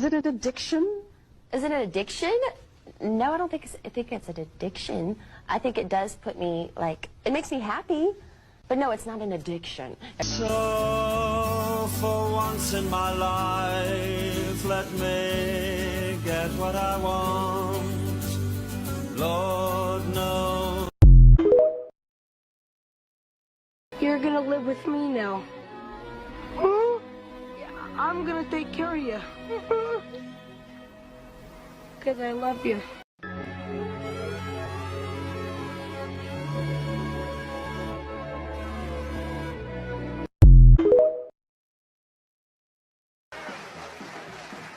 Is it an addiction? Is it an addiction? No, I don't think I think it's an addiction. I think it does put me, like, it makes me happy. But no, it's not an addiction. So, for once in my life, let me get what I want. Lord knows. You're gonna live with me now. Huh? Yeah, I'm gonna take care of you. Because I love you.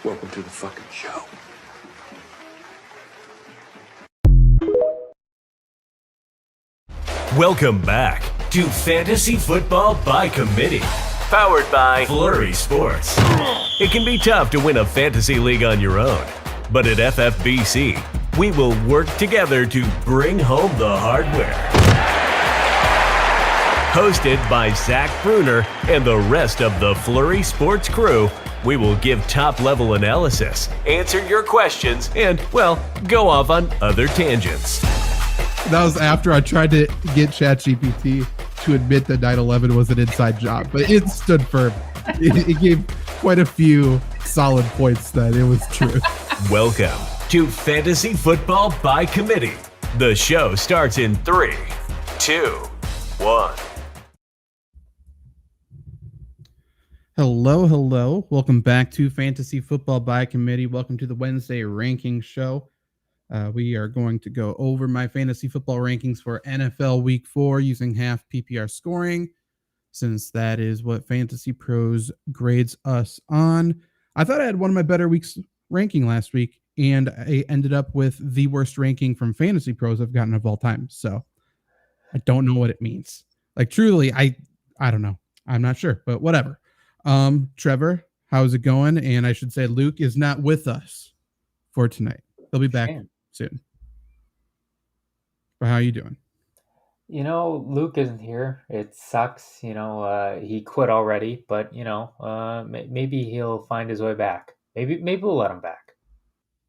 Welcome to the fucking show. Welcome back to Fantasy Football by Committee, powered by Flurry Sports. It can be tough to win a fantasy league on your own, but at FFBC, we will work together to bring home the hardware. Hosted by Zach Bruner and the rest of the Flurry Sports crew, we will give top-level analysis, answer your questions, and, well, go off on other tangents. That was after I tried to get ChatGPT to admit that 9/11 was an inside job, but it stood firm. It gave quite a few solid points that it was true. Welcome to Fantasy Football by Committee. The show starts in 3, 2, 1. Hello. Welcome back to Fantasy Football by Committee. Welcome to the Wednesday ranking show. We are going to go over my fantasy football rankings for NFL Week 4 using half PPR scoring, since that is what Fantasy Pros grades us on. I thought I had one of my better weeks ranking last week, and I ended up with the worst ranking from Fantasy Pros I've gotten of all time. So I don't know what it means. Like, truly, I don't know. I'm not sure, but whatever. Trevor, how's it going? And I should say Luke is not with us for tonight. He'll be back soon. But how are you doing? You know, Luke isn't here. It sucks. You know, he quit already, but you know, maybe he'll find his way back. Maybe we'll let him back.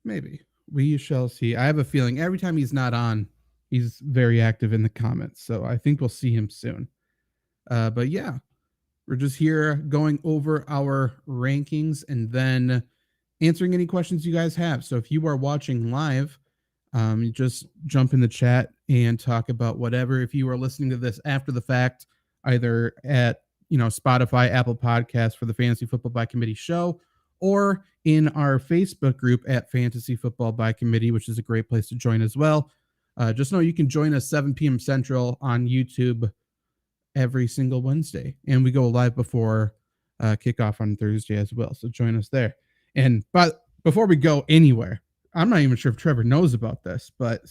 Maybe. We shall see. I have a feeling every time he's not on, he's very active in the comments. So I think we'll see him soon. But yeah, we're just here going over our rankings and then answering any questions you guys have. So if you are watching live, you just jump in the chat and talk about whatever. If you are listening to this after the fact, either at Spotify, Apple Podcasts for the Fantasy Football by Committee show, or in our Facebook group at Fantasy Football by Committee, which is a great place to join as well. Just know you can join us 7 p.m. Central on YouTube every single Wednesday, and we go live before kickoff on Thursday as well. So join us there. But before we go anywhere, I'm not even sure if Trevor knows about this, but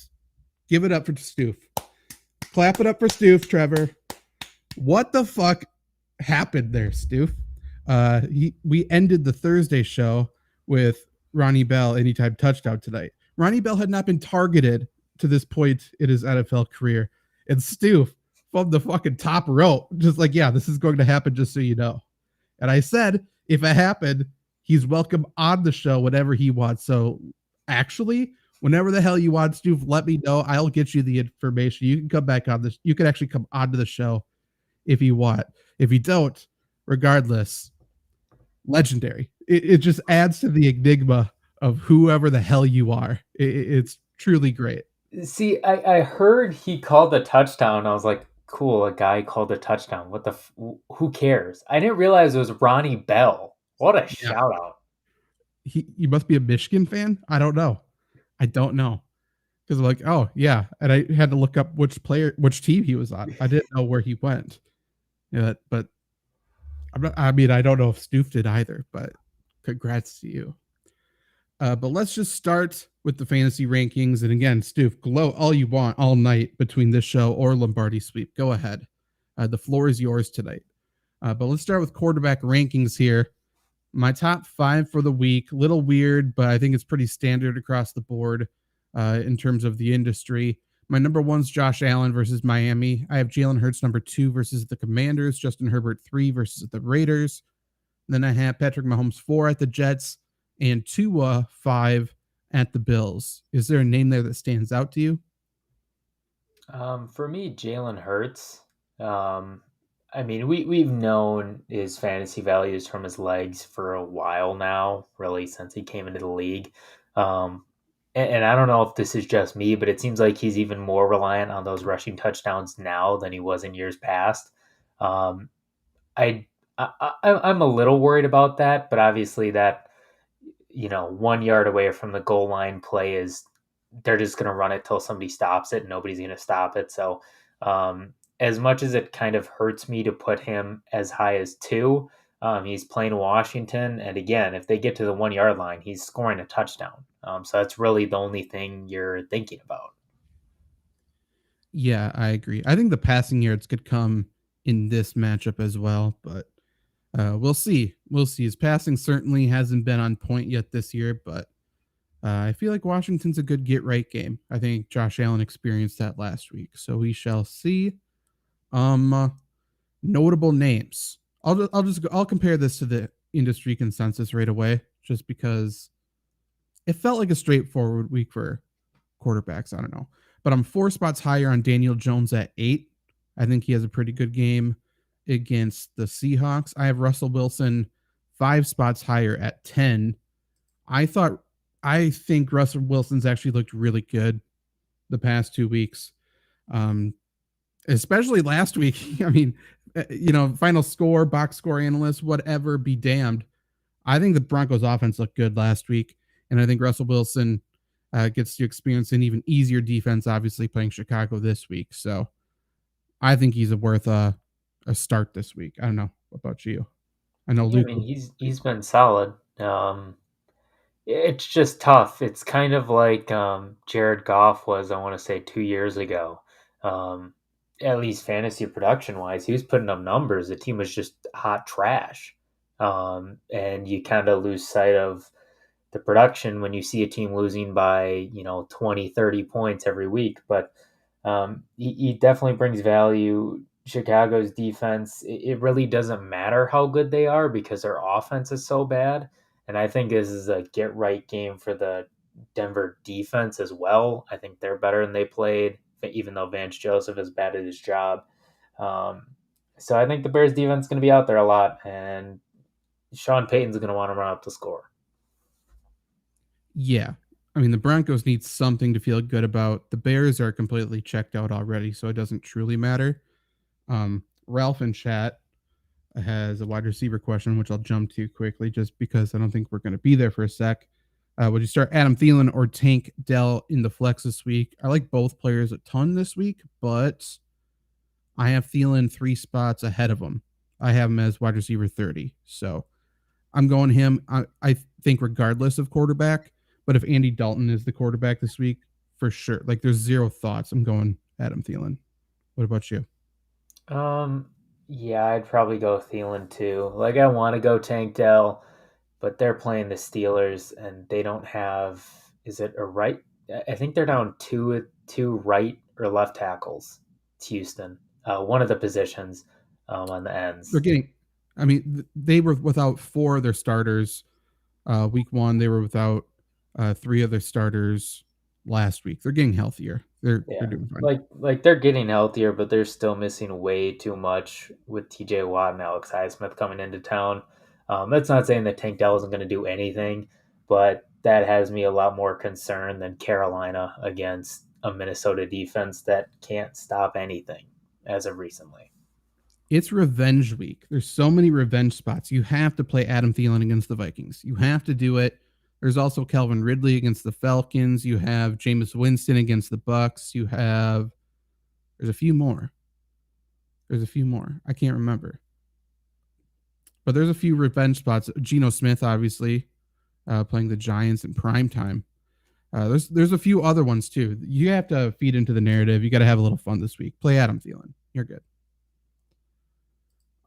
give it up for Stoof. Clap it up for Stoof, Trevor. What the fuck happened there, Stoof? We ended the Thursday show with Ronnie Bell anytime touchdown tonight. Ronnie Bell had not been targeted to this point in his NFL career, and Stoof from the fucking top rope, just like, yeah, this is going to happen, just so you know. And I said, if it happened, he's welcome on the show whenever he wants. So actually, whenever the hell you want, Stu, let me know. I'll get you the information. You can come back on this. You can actually come onto the show if you want. If you don't, regardless, legendary. It just adds to the enigma of whoever the hell you are. It's truly great. See, I heard he called a touchdown. I was like, cool, a guy called a touchdown. What the who cares? I didn't realize it was Ronnie Bell. What a shout out. You must be a Michigan fan? I don't know. Because I'm like, oh yeah. And I had to look up which team he was on. I didn't know where he went. Yeah, but I don't know if Stoof did either, but congrats to you. But let's just start with the fantasy rankings. And again, Stoof, glow all you want all night between this show or Lombardi sweep. Go ahead. The floor is yours tonight. But let's start with quarterback rankings here. My top 5 for the week, little weird, but I think it's pretty standard across the board in terms of the industry. My number 1's Josh Allen versus Miami. I have Jalen Hurts number 2 versus the Commanders. Justin Herbert 3 versus the Raiders. Then I have Patrick Mahomes 4 at the Jets. and Tua 5 at the Bills. Is there a name there that stands out to you? For me, Jalen Hurts. Um, I mean, we've known his fantasy values from his legs for a while now, really since he came into the league. Um, and I don't know if this is just me, but it seems like he's even more reliant on those rushing touchdowns now than he was in years past. Um, I, I'm a little worried about that, but obviously that 1 yard away from the goal line play is they're just going to run it till somebody stops it and nobody's going to stop it. So, as much as it kind of hurts me to put him as high as 2, he's playing Washington. And again, if they get to the 1 yard line, he's scoring a touchdown. So that's really the only thing you're thinking about. Yeah, I agree. I think the passing yards could come in this matchup as well, but we'll see. We'll see. His passing certainly hasn't been on point yet this year, but I feel like Washington's a good get right game. I think Josh Allen experienced that last week, so we shall see. Um, Notable names. I'll compare this to the industry consensus right away, just because it felt like a straightforward week for quarterbacks. I don't know, but I'm 4 spots higher on Daniel Jones at 8. I think he has a pretty good game against the Seahawks. I have Russell Wilson 5 spots higher at 10. I think Russell Wilson's actually looked really good the past 2 weeks. Especially last week. I mean, final score, box score analyst, whatever, be damned. I think the Broncos offense looked good last week. And I think Russell Wilson gets to experience an even easier defense, obviously playing Chicago this week. So I think he's worth a start this week. I don't know. What about you? I know Yeah, I Luke. mean, he's been solid. It's just tough. It's kind of like Jared Goff was, I want to say, 2 years ago. At least fantasy production wise, he was putting up numbers. The team was just hot trash. And you kind of lose sight of the production when you see a team losing by 20, 30 points every week. But he definitely brings value. Chicago's defense, it really doesn't matter how good they are because their offense is so bad. And I think this is a get right game for the Denver defense as well. I think they're better than they played, even though Vance Joseph is bad at his job. So I think the Bears defense is going to be out there a lot, and Sean Payton's going to want to run up the score. Yeah. I mean, the Broncos need something to feel good about. The Bears are completely checked out already, so it doesn't truly matter. Ralph in chat has a wide receiver question, which I'll jump to quickly just because I don't think we're going to be there for a sec. Would you start Adam Thielen or Tank Dell in the flex this week? I like both players a ton this week, but I have Thielen 3 spots ahead of him. I have him as wide receiver 30. So I'm going him. I think regardless of quarterback, but if Andy Dalton is the quarterback this week, for sure. Like there's zero thoughts. I'm going Adam Thielen. What about you? Yeah, I'd probably go Thielen too. Like I want to go Tank Dell, but they're playing the Steelers and they don't have. Is it a right? I think they're down two right or left tackles. It's Houston, one of the positions on the ends. They're getting. I mean, they were without 4 of their starters. Week 1, they were without 3 of their starters last week. They're getting healthier. They're doing fine. Like they're getting healthier, but they're still missing way too much with T.J. Watt and Alex Highsmith coming into town. That's not saying that Tank Dell isn't going to do anything, but that has me a lot more concerned than Carolina against a Minnesota defense that can't stop anything as of recently. It's revenge week. There's so many revenge spots. You have to play Adam Thielen against the Vikings. You have to do it. There's also Calvin Ridley against the Falcons. You have Jameis Winston against the Bucks. There's a few more. I can't remember. But there's a few revenge spots. Geno Smith, obviously, playing the Giants in prime time. There's a few other ones too. You have to feed into the narrative. You got to have a little fun this week. Play Adam Thielen. You're good.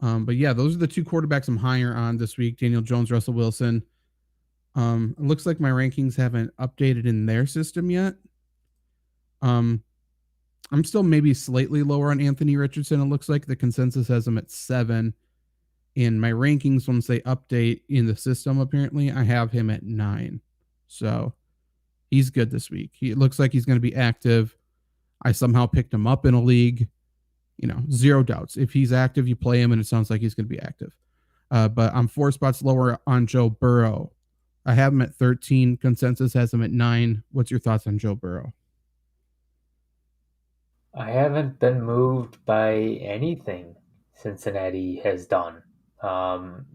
But yeah, those are the 2 quarterbacks I'm higher on this week. Daniel Jones, Russell Wilson. It looks like my rankings haven't updated in their system yet. I'm still maybe slightly lower on Anthony Richardson. It looks like the consensus has him at 7. In my rankings, once they update in the system, apparently, I have him at 9. So he's good this week. It looks like he's going to be active. I somehow picked him up in a league. Zero doubts. If he's active, you play him, and it sounds like he's going to be active. But I'm 4 spots lower on Joe Burrow. I have him at 13. Consensus has him at 9. What's your thoughts on Joe Burrow? I haven't been moved by anything Cincinnati has done. Um,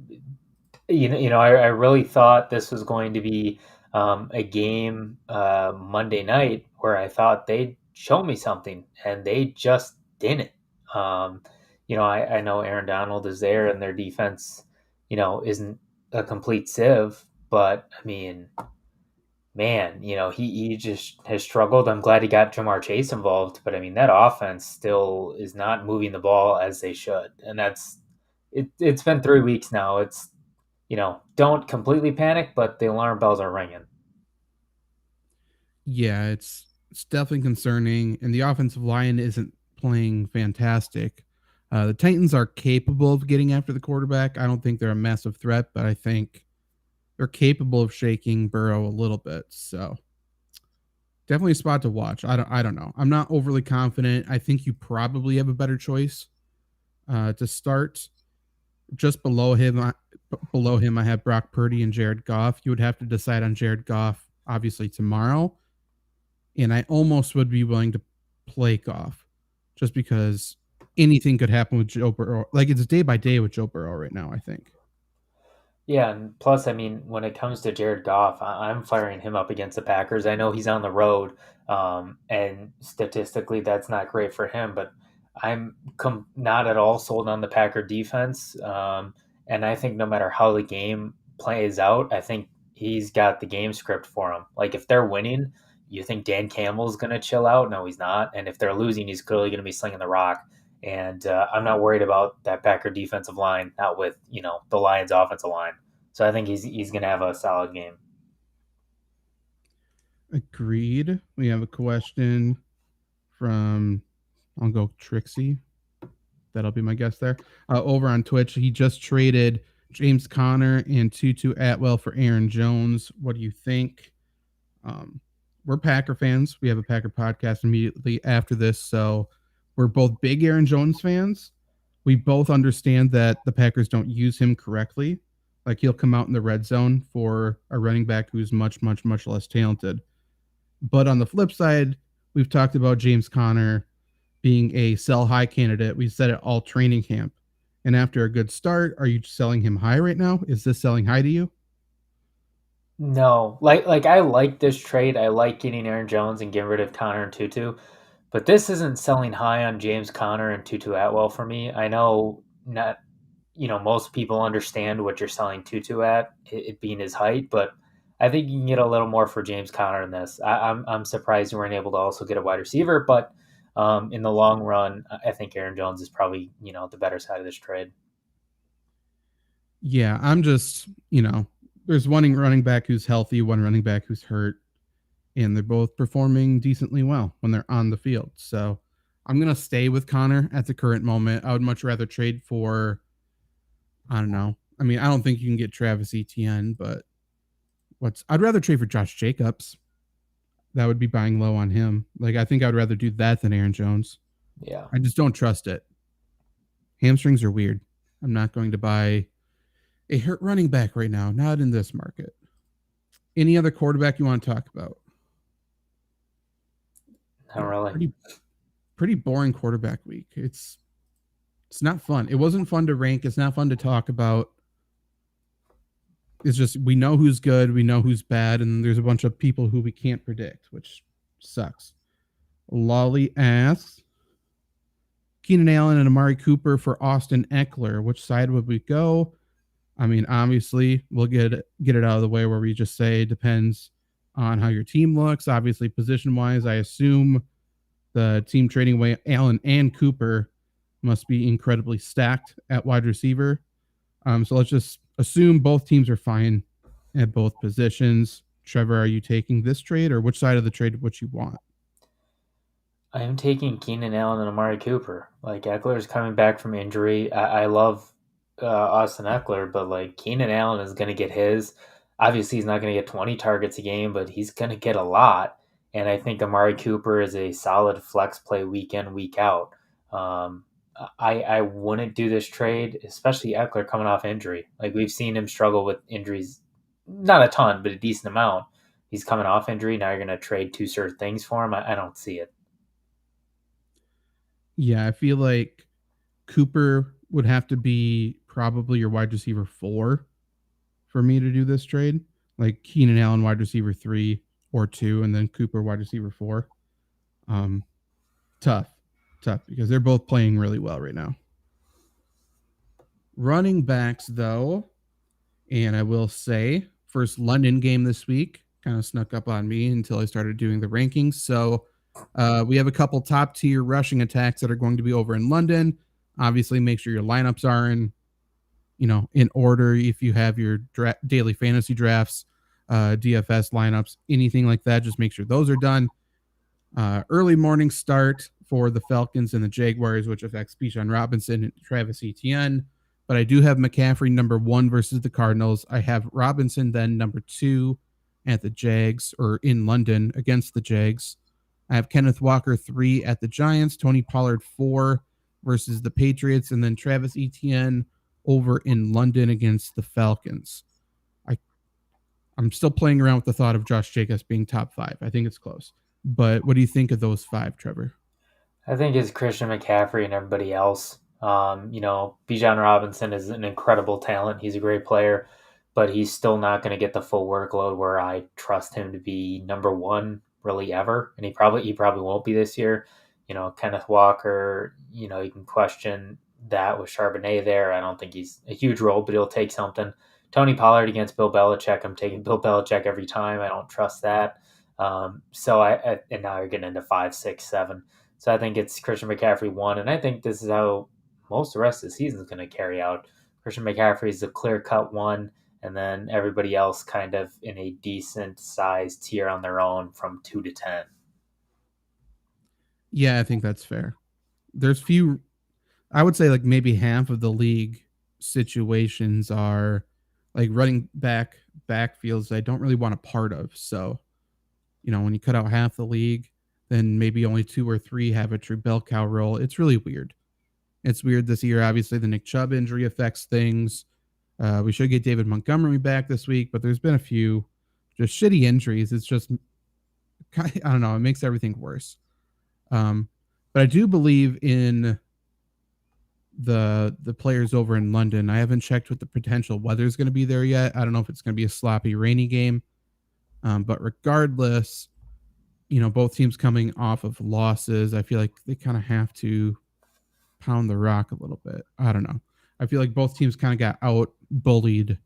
I really thought this was going to be a game Monday night where I thought they'd show me something, and they just didn't. I know Aaron Donald is there, and their defense, isn't a complete sieve, but I mean, man, he just has struggled. I'm glad he got Jamar Chase involved, but I mean, that offense still is not moving the ball as they should. And it's been 3 weeks now. It's, don't completely panic, but the alarm bells are ringing. Yeah, it's definitely concerning, and the offensive line isn't playing fantastic. The Titans are capable of getting after the quarterback. I don't think they're a massive threat, but I think they're capable of shaking Burrow a little bit. So definitely a spot to watch. I don't know. I'm not overly confident. I think you probably have a better choice to start. Just below him, I have Brock Purdy and Jared Goff. You would have to decide on Jared Goff obviously tomorrow, and I almost would be willing to play Goff just because anything could happen with Joe Burrow. Like, it's day by day with Joe Burrow right now, I think. Yeah, and plus, I mean, when it comes to Jared Goff, I'm firing him up against the Packers. I know he's on the road, and statistically, that's not great for him. But I'm not at all sold on the Packer defense, and I think no matter how the game plays out, I think he's got the game script for him. Like, if they're winning, you think Dan Campbell's going to chill out? No, he's not. And if they're losing, he's clearly going to be slinging the rock. And I'm not worried about that Packer defensive line, not with the Lions offensive line. So I think he's going to have a solid game. Agreed. We have a question from, I'll go Trixie. That'll be my guess there. Over on Twitch, he just traded James Conner and Tutu Atwell for Aaron Jones. What do you think? We're Packer fans. We have a Packer podcast immediately after this, so we're both big Aaron Jones fans. We both understand that the Packers don't use him correctly. Like, he'll come out in the red zone for a running back who's much, much, much less talented. But on the flip side, we've talked about James Conner being a sell high candidate. We said it all training camp. And after a good start, are you selling him high right now? Is this selling high to you? No, like I like this trade. I like getting Aaron Jones and getting rid of Connor and Tutu, but this isn't selling high on James Conner and Tutu Atwell for me. I know not, most people understand what you're selling Tutu at, it being his height, but I think you can get a little more for James Conner in this. I'm surprised you weren't able to also get a wide receiver, but in the long run, I think Aaron Jones is probably the better side of this trade. Yeah, I'm just there's one running back who's healthy, one running back who's hurt, and they're both performing decently well when they're on the field. So I'm going to stay with Connor at the current moment. I would much rather trade for, I don't know. I mean, I don't think you can get Travis Etienne, but I'd rather trade for Josh Jacobs. That would be buying low on him. Like, I think I would rather do that than Aaron Jones. Yeah. I just don't trust it. Hamstrings are weird. I'm not going to buy a hurt running back right now, not in this market. Any other quarterback you want to talk about? Not really. Pretty boring quarterback week. It's not fun. It wasn't fun to rank. It's not fun to talk about. It's just, we know who's good, we know who's bad, and there's a bunch of people who we can't predict, which sucks. Lolly asks, Keenan Allen and Amari Cooper for Austin Eckler. Which side would we go? I mean, obviously, we'll get it out of the way where we just say depends on how your team looks. Obviously, position-wise, I assume the team trading away Allen and Cooper must be incredibly stacked at wide receiver. So let's just assume both teams are fine at both positions. Trevor, are you taking this trade, or which side of the trade would you want? I am taking Keenan Allen and Amari Cooper. Like, Eckler's coming back from injury. I love Austin Eckler, but like Keenan Allen is going to get his. Obviously, he's not going to get 20 targets a game, but he's going to get a lot. And I think Amari Cooper is a solid flex play week in, week out. Um, I wouldn't do this trade, especially Eckler coming off injury. Like we've seen him struggle with injuries, not a ton, but a decent amount. He's coming off injury. Now you're going to trade two certain things for him. I don't see it. Yeah, I feel like Cooper would have to be probably your wide receiver 4 for me to do this trade. Like Keenan Allen, wide receiver 3 or 2, and then Cooper, wide receiver 4. Tough because they're both playing really well right now. Running backs, though, and I will say, first London game this week kind of snuck up on me until I started doing the rankings. So we have a couple top tier rushing attacks that are going to be over in London. Obviously, make sure your lineups are in order. If you have your daily fantasy drafts, DFS lineups, anything like that, just make sure those are done. Early morning start for the Falcons and the Jaguars, which affects Bijan Robinson and Travis Etienne. But I do have McCaffrey number 1 versus the Cardinals. I have Robinson then number 2 at the Jags, or in London against the Jags. I have Kenneth Walker 3 at the Giants, Tony Pollard 4 versus the Patriots, and then Travis Etienne over in London against the Falcons. I'm still playing around with the thought of Josh Jacobs being top 5. I think it's close. But what do you think of those 5, Trevor? I think it's Christian McCaffrey and everybody else. Bijan Robinson is an incredible talent. He's a great player, but he's still not going to get the full workload where I trust him to be number 1 really ever. And he probably won't be this year. Kenneth Walker, you can question that with Charbonnet there. I don't think he's a huge role, but he'll take something. Tony Pollard against Bill Belichick. I'm taking Bill Belichick every time. I don't trust that. And now you're getting into 5, 6, 7. So I think it's Christian McCaffrey 1, and I think this is how most of the rest of the season is going to carry out. Christian McCaffrey is the clear-cut 1, and then everybody else kind of in a decent sized tier on their own from 2 to 10. Yeah, I think that's fair. There's few, I would say like maybe half of the league situations are like running backfields I don't really want a part of. So, when you cut out half the league, then maybe only 2 or 3 have a true bell cow role. It's really weird. It's weird this year. Obviously, the Nick Chubb injury affects things. We should get David Montgomery back this week, but there's been a few just shitty injuries. It's just, I don't know, it makes everything worse. But I do believe in the players over in London. I haven't checked what the potential weather is going to be there yet. I don't know if it's going to be a sloppy, rainy game. But regardless, both teams coming off of losses, I feel like they kind of have to pound the rock a little bit. I don't know. I feel like both teams kind of got out bullied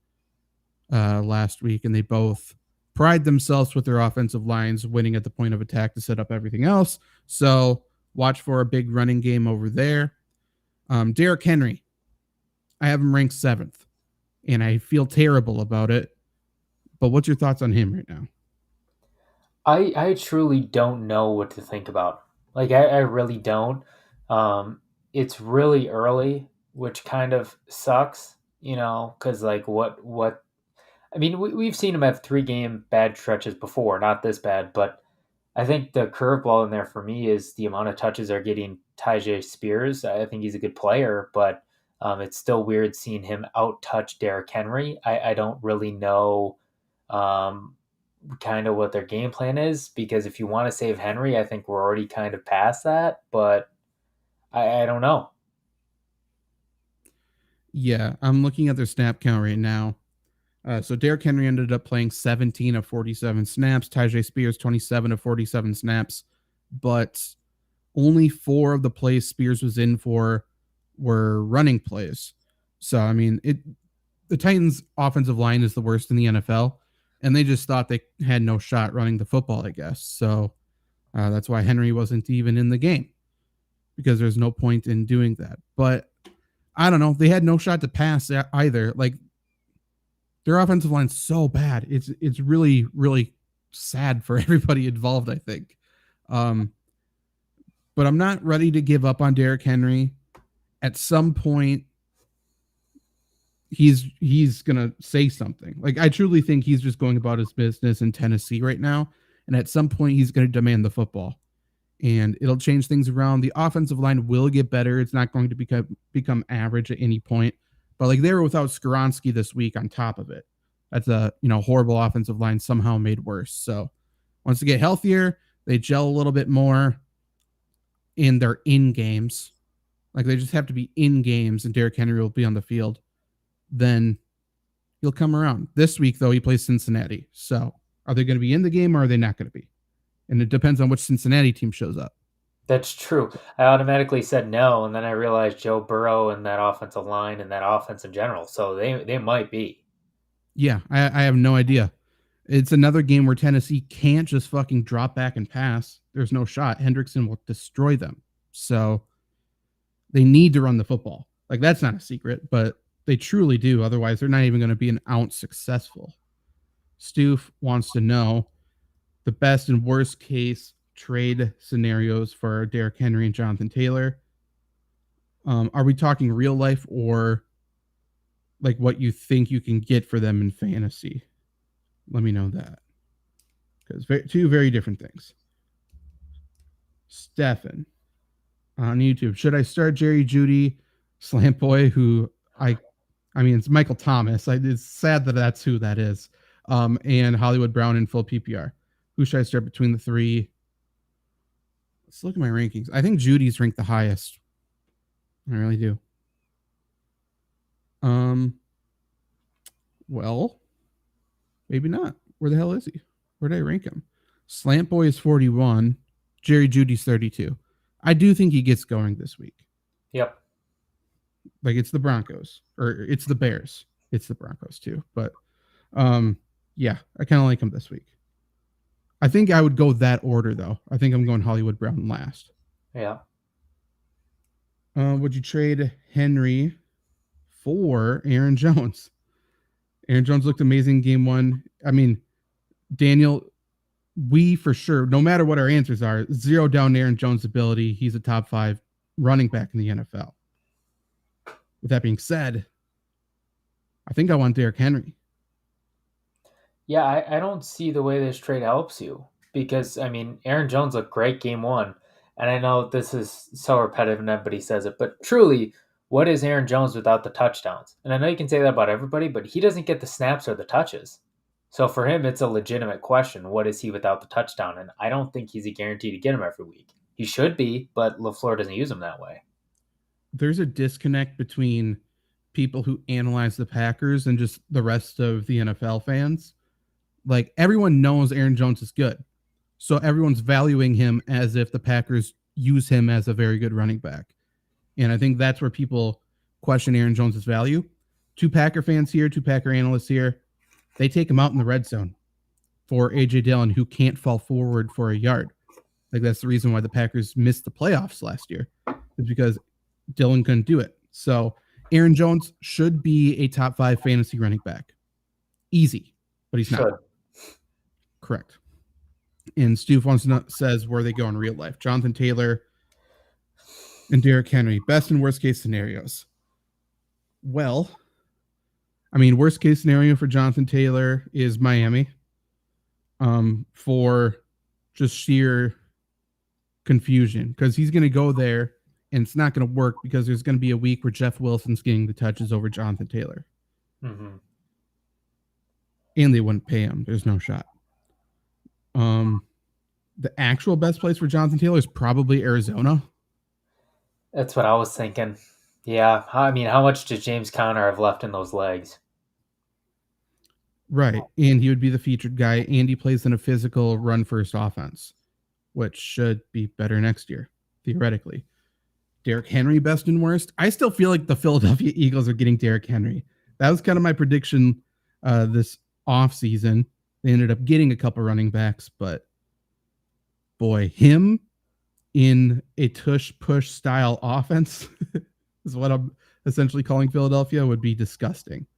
last week, and they both pride themselves with their offensive lines winning at the point of attack to set up everything else. So watch for a big running game over there. Derrick Henry, I have him ranked 7th, and I feel terrible about it. But what's your thoughts on him right now? I truly don't know what to think about. Like, I really don't. It's really early, which kind of sucks, because like what I mean, we've seen him have 3-game bad stretches before, not this bad, but I think the curveball in there for me is the amount of touches they're getting Tyjae Spears. I think he's a good player, but it's still weird seeing him out-touch Derrick Henry. I don't really know kind of what their game plan is, because if you want to save Henry, I think we're already kind of past that, but I don't know. Yeah, I'm looking at their snap count right now. So Derrick Henry ended up playing 17 of 47 snaps. Tyjae Spears 27 of 47 snaps, but only 4 of the plays Spears was in for were running plays. So I mean, the Titans' offensive line is the worst in the NFL, and they just thought they had no shot running the football, I guess. So that's why Henry wasn't even in the game, because there's no point in doing that. But I don't know. They had no shot to pass either. Like, their offensive line's so bad. It's really, really sad for everybody involved, I think. But I'm not ready to give up on Derrick Henry. At some point, he's gonna say something. Like, I truly think he's just going about his business in Tennessee right now, and at some point he's going to demand the football, and it'll change things around. The offensive line will get better. It's not going to become average at any point, but like, they were without Skoronski this week on top of it. That's a horrible offensive line somehow made worse. So once they get healthier, they gel a little bit more, and they're in games. Like, they just have to be in games, and Derrick Henry will be on the field. Then he'll come around. This week, though, he plays Cincinnati. So are they going to be in the game, or are they not going to be? And it depends on which Cincinnati team shows up. That's true. I automatically said no, and then I realized Joe Burrow and that offensive line and that offense in general. So they might be. Yeah, I have no idea. It's another game where Tennessee can't just fucking drop back and pass. There's no shot. Hendrickson will destroy them. So they need to run the football. Like, that's not a secret, but they truly do. Otherwise, they're not even going to be an ounce successful. Stoof wants to know the best and worst case trade scenarios for Derrick Henry and Jonathan Taylor. Are we talking real life, or like what you think you can get for them in fantasy? Let me know that, because two very different things. Stefan on YouTube: should I start Jerry Jeudy, Slant Boy, who I mean, it's Michael Thomas. It's sad that that's who that is. And Hollywood Brown in full PPR. Who should I start between the three? Let's look at my rankings. I think Judy's ranked the highest. I really do. Well, maybe not. Where the hell is he? Where did I rank him? Slant Boy is 41. Jerry Judy's 32. I do think he gets going this week. Yep. Like, it's the Broncos, or it's the Bears. It's the Broncos too. But yeah, I kind of like him this week. I think I would go that order, though. I think I'm going Hollywood Brown last. Yeah. Would you trade Henry for Aaron Jones? Aaron Jones looked amazing game one. I mean, Daniel, we for sure, no matter what our answers are, zero down Aaron Jones' ability. He's a top 5 running back in the NFL. With that being said, I think I want Derrick Henry. Yeah, I don't see the way this trade helps you, because, I mean, Aaron Jones looked great game one. And I know this is so repetitive and everybody says it, but truly, what is Aaron Jones without the touchdowns? And I know you can say that about everybody, but he doesn't get the snaps or the touches. So for him, it's a legitimate question. What is he without the touchdown? And I don't think he's a guarantee to get him every week. He should be, but LaFleur doesn't use him that way. There's a disconnect between people who analyze the Packers and just the rest of the NFL fans. Like, everyone knows Aaron Jones is good, so everyone's valuing him as if the Packers use him as a very good running back. And I think that's where people question Aaron Jones's value. 2 Packer fans here, 2 Packer analysts here, they take him out in the red zone for A.J. Dillon, who can't fall forward for a yard. Like, that's the reason why the Packers missed the playoffs last year, is because Dillon couldn't do it. So Aaron Jones should be a top 5 fantasy running back. Easy, but he's not. Correct. And Stu says where they go in real life. Jonathan Taylor and Derrick Henry, best and worst case scenarios. Well, I mean, worst case scenario for Jonathan Taylor is Miami, for just sheer confusion, because he's going to go there and it's not going to work, because there's going to be a week where Jeff Wilson's getting the touches over Jonathan Taylor. Mm-hmm. And they wouldn't pay him. There's no shot. The actual best place for Jonathan Taylor is probably Arizona. That's what I was thinking. Yeah, I mean, how much does James Conner have left in those legs? Right, and he would be the featured guy, and he plays in a physical run-first offense, which should be better next year, theoretically. Derrick Henry, best and worst. I still feel like the Philadelphia Eagles are getting Derrick Henry. That was kind of my prediction this offseason. They ended up getting a couple running backs, but boy, him in a tush-push style offense is what I'm essentially calling Philadelphia, would be disgusting.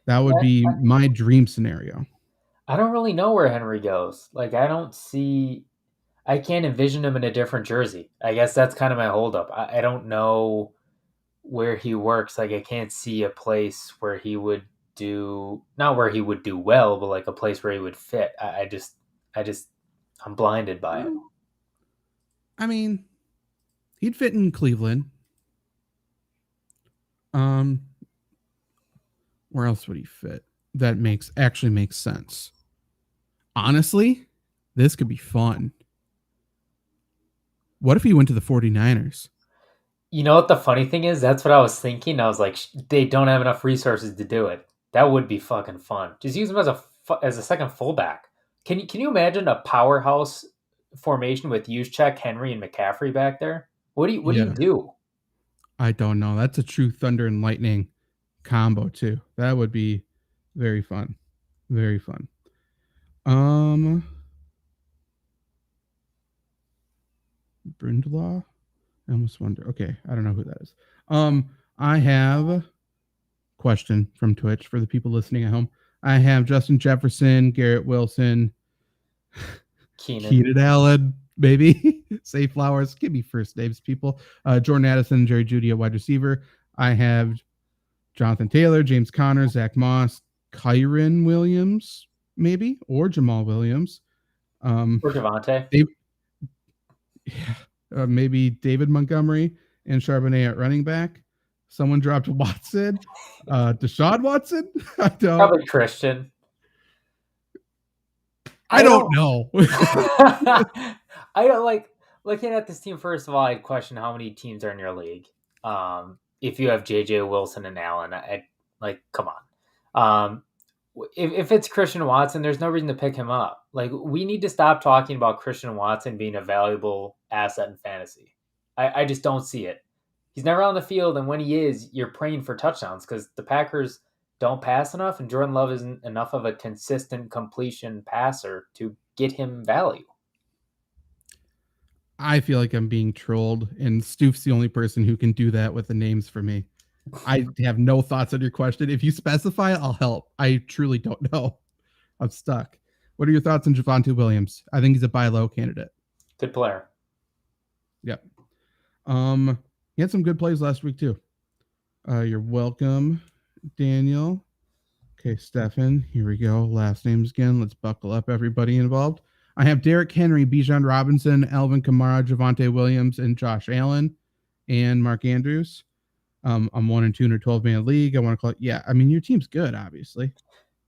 That would be my dream scenario. I don't really know where Henry goes. Like, I can't envision him in a different jersey. I guess that's kind of my holdup. I don't know where he works, like I can't see a place where he would do not where he would do well, but like a place where he would fit. I just I'm blinded by it. I mean, he'd fit in Cleveland. Where else would he fit? That actually makes sense. Honestly, this could be fun. What if he went to the 49ers? You know what the funny thing is? That's what I was thinking. I was like, they don't have enough resources to do it. That would be fucking fun. Just use him as a second fullback. Can you imagine a powerhouse formation with Juszczyk, Henry, and McCaffrey back there? What do you Yeah. do? I don't know. That's a true thunder and lightning combo too. That would be very fun. Very fun. Brindlaw? I almost wonder. Okay, I don't know who that is. I have a question from Twitch for the people listening at home. I have Justin Jefferson, Garrett Wilson, Keenan Allen, baby. Say Flowers. Give me first names, people. Jordan Addison, Jerry Jeudy at wide receiver. I have Jonathan Taylor, James Conner, Zach Moss, Kyron Williams, maybe, or Jamal Williams. Or Devontae. Maybe David Montgomery and Charbonnet at running back. Someone dropped Watson. Deshaun Watson? I don't. Probably Christian. I don't know. I don't like looking at this team. First of all, I'd question how many teams are in your league. If you have JJ Wilson and Allen, I like, come on. If it's Christian Watson, there's no reason to pick him up. Like, we need to stop talking about Christian Watson being a valuable asset in fantasy. I just don't see it. He's never on the field, and when he is, you're praying for touchdowns because the Packers don't pass enough, and Jordan Love isn't enough of a consistent completion passer to get him value. I feel like I'm being trolled, and Stoof's the only person who can do that with the names for me. I have no thoughts on your question. If you specify, I'll help. I truly don't know. I'm stuck. What are your thoughts on Javonte Williams? I think he's a buy low candidate. Good player. Yep. He had some good plays last week too. You're welcome, Daniel. Okay, Stefan. Here we go. Last names again. Let's buckle up, everybody involved. I have Derrick Henry, Bijan Robinson, Alvin Kamara, Javonte Williams, and Josh Allen, and Mark Andrews. I'm 1-2 in a 12-man league. I want to call it. Yeah, I mean, your team's good, obviously.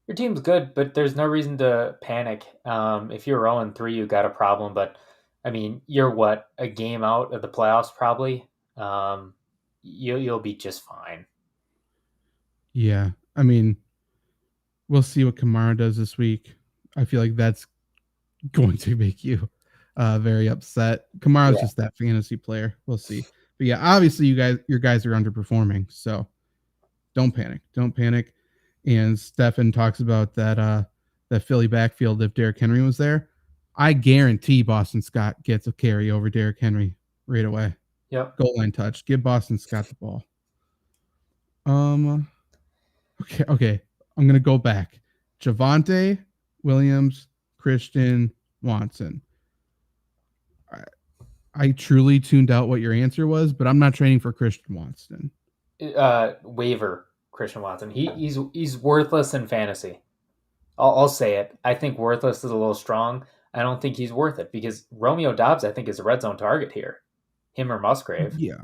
Your team's good, but there's no reason to panic. If you're 0-3, you got a problem. But I mean, you're what, a game out of the playoffs, probably. You'll be just fine. Yeah, I mean, we'll see what Kamara does this week. I feel like that's going to make you very upset. Kamara's just that fantasy player. We'll see. But yeah, obviously your guys are underperforming, so don't panic. Don't panic. And Stefan talks about that Philly backfield if Derrick Henry was there. I guarantee Boston Scott gets a carry over Derrick Henry right away. Yep. Goal line touch. Give Boston Scott the ball. Okay. I'm gonna go back. Javonte Williams, Christian Watson. I truly tuned out what your answer was, but I'm not training for Christian Watson. Waiver Christian Watson. He's worthless in fantasy. I'll say it. I think worthless is a little strong. I don't think he's worth it because Romeo Doubs, I think, is a red zone target here. Him or Musgrave. Yeah.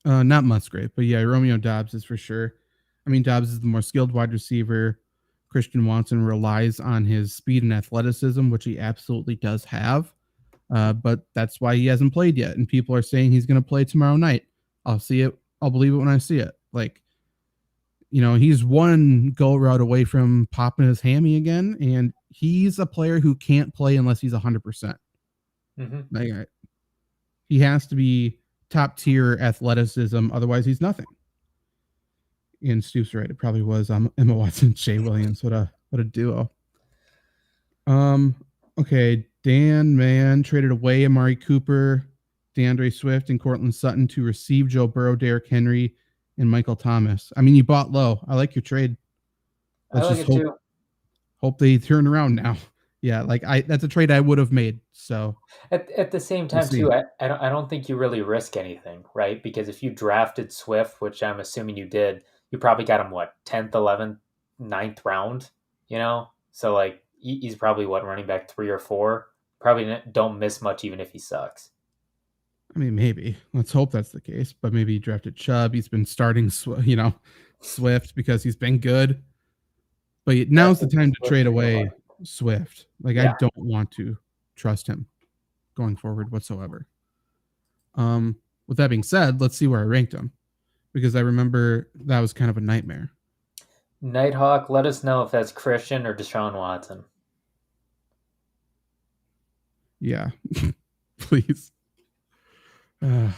Not Musgrave, but yeah, Romeo Doubs is for sure. I mean, Doubs is the more skilled wide receiver. Christian Watson relies on his speed and athleticism, which he absolutely does have. But that's why he hasn't played yet. And people are saying he's going to play tomorrow night. I'll see it. I'll believe it when I see it. Like, you know, he's one go route away from popping his hammy again. And he's a player who can't play unless he's 100%. Mm-hmm. Like, he has to be top tier athleticism. Otherwise, he's nothing. And Stu's right. It probably was Emma Watson, Shea Williams. What a duo. Okay. Dan Mann traded away Amari Cooper, DeAndre Swift, and Cortland Sutton to receive Joe Burrow, Derrick Henry, and Michael Thomas. I mean, you bought low. I like your trade. I like it too. Hope they turn around now. Yeah, like that's a trade I would have made. So At the same we'll time, see. too, I don't think you really risk anything, right? Because if you drafted Swift, which I'm assuming you did, you probably got him what 10th, 11th, ninth round, you know. So like he's probably what running back 3 or 4. Probably don't miss much even if he sucks. I mean, maybe. Let's hope that's the case. But maybe he drafted Chubb. He's been starting, Swift because he's been good. But Yeah, now's the time to Swift trade is a away lucky. Swift. Like I Yeah, don't want to trust him going forward whatsoever. With that being said, let's see where I ranked him because I remember that was kind of a nightmare. Nighthawk. Let us know if that's Christian or Deshaun Watson. Yeah, please. Okay.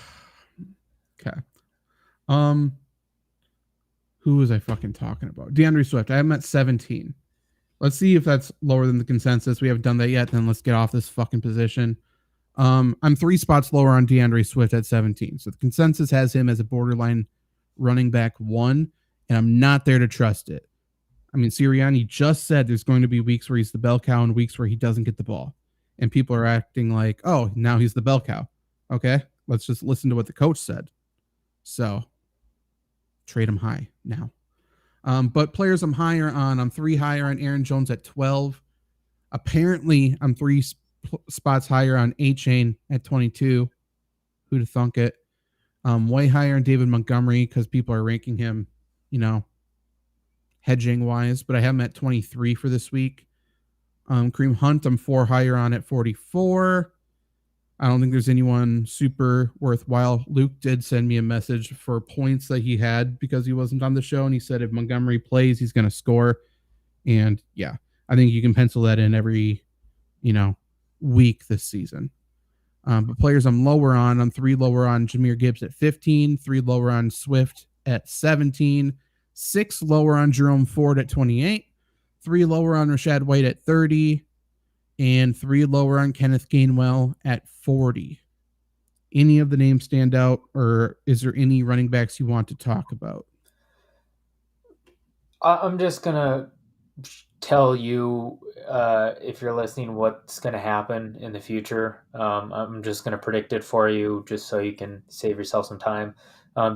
Who was I fucking talking about? DeAndre Swift. I am at 17. Let's see if that's lower than the consensus. We haven't done that yet. Then let's get off this fucking position. I'm 3 spots lower on DeAndre Swift at 17. So the consensus has him as a borderline running back 1, and I'm not there to trust it. I mean, Sirianni just said there's going to be weeks where he's the bell cow and weeks where he doesn't get the ball. And people are acting like, oh, now he's the bell cow. Okay, let's just listen to what the coach said. So trade him high now. But players I'm higher on, I'm 3 higher on Aaron Jones at 12. Apparently, I'm 3 spots higher on A-Chain at 22. Who'd have thunk it? Way higher on David Montgomery because people are ranking him, hedging wise, but I have him at 23 for this week. Kareem Hunt, I'm 4 higher on at 44. I don't think there's anyone super worthwhile. Luke did send me a message for points that he had because he wasn't on the show, and he said if Montgomery plays, he's going to score. And yeah, I think you can pencil that in every, week this season. But players I'm lower on, I'm 3 lower on Jahmyr Gibbs at 15, 3 lower on Swift at 17, 6 lower on Jerome Ford at 28, 3 lower on Rashad White at 30, and 3 lower on Kenneth Gainwell at 40. Any of the names stand out, or is there any running backs you want to talk about? I'm just gonna tell you if you're listening what's gonna happen in the future. I'm just gonna predict it for you, just so you can save yourself some time.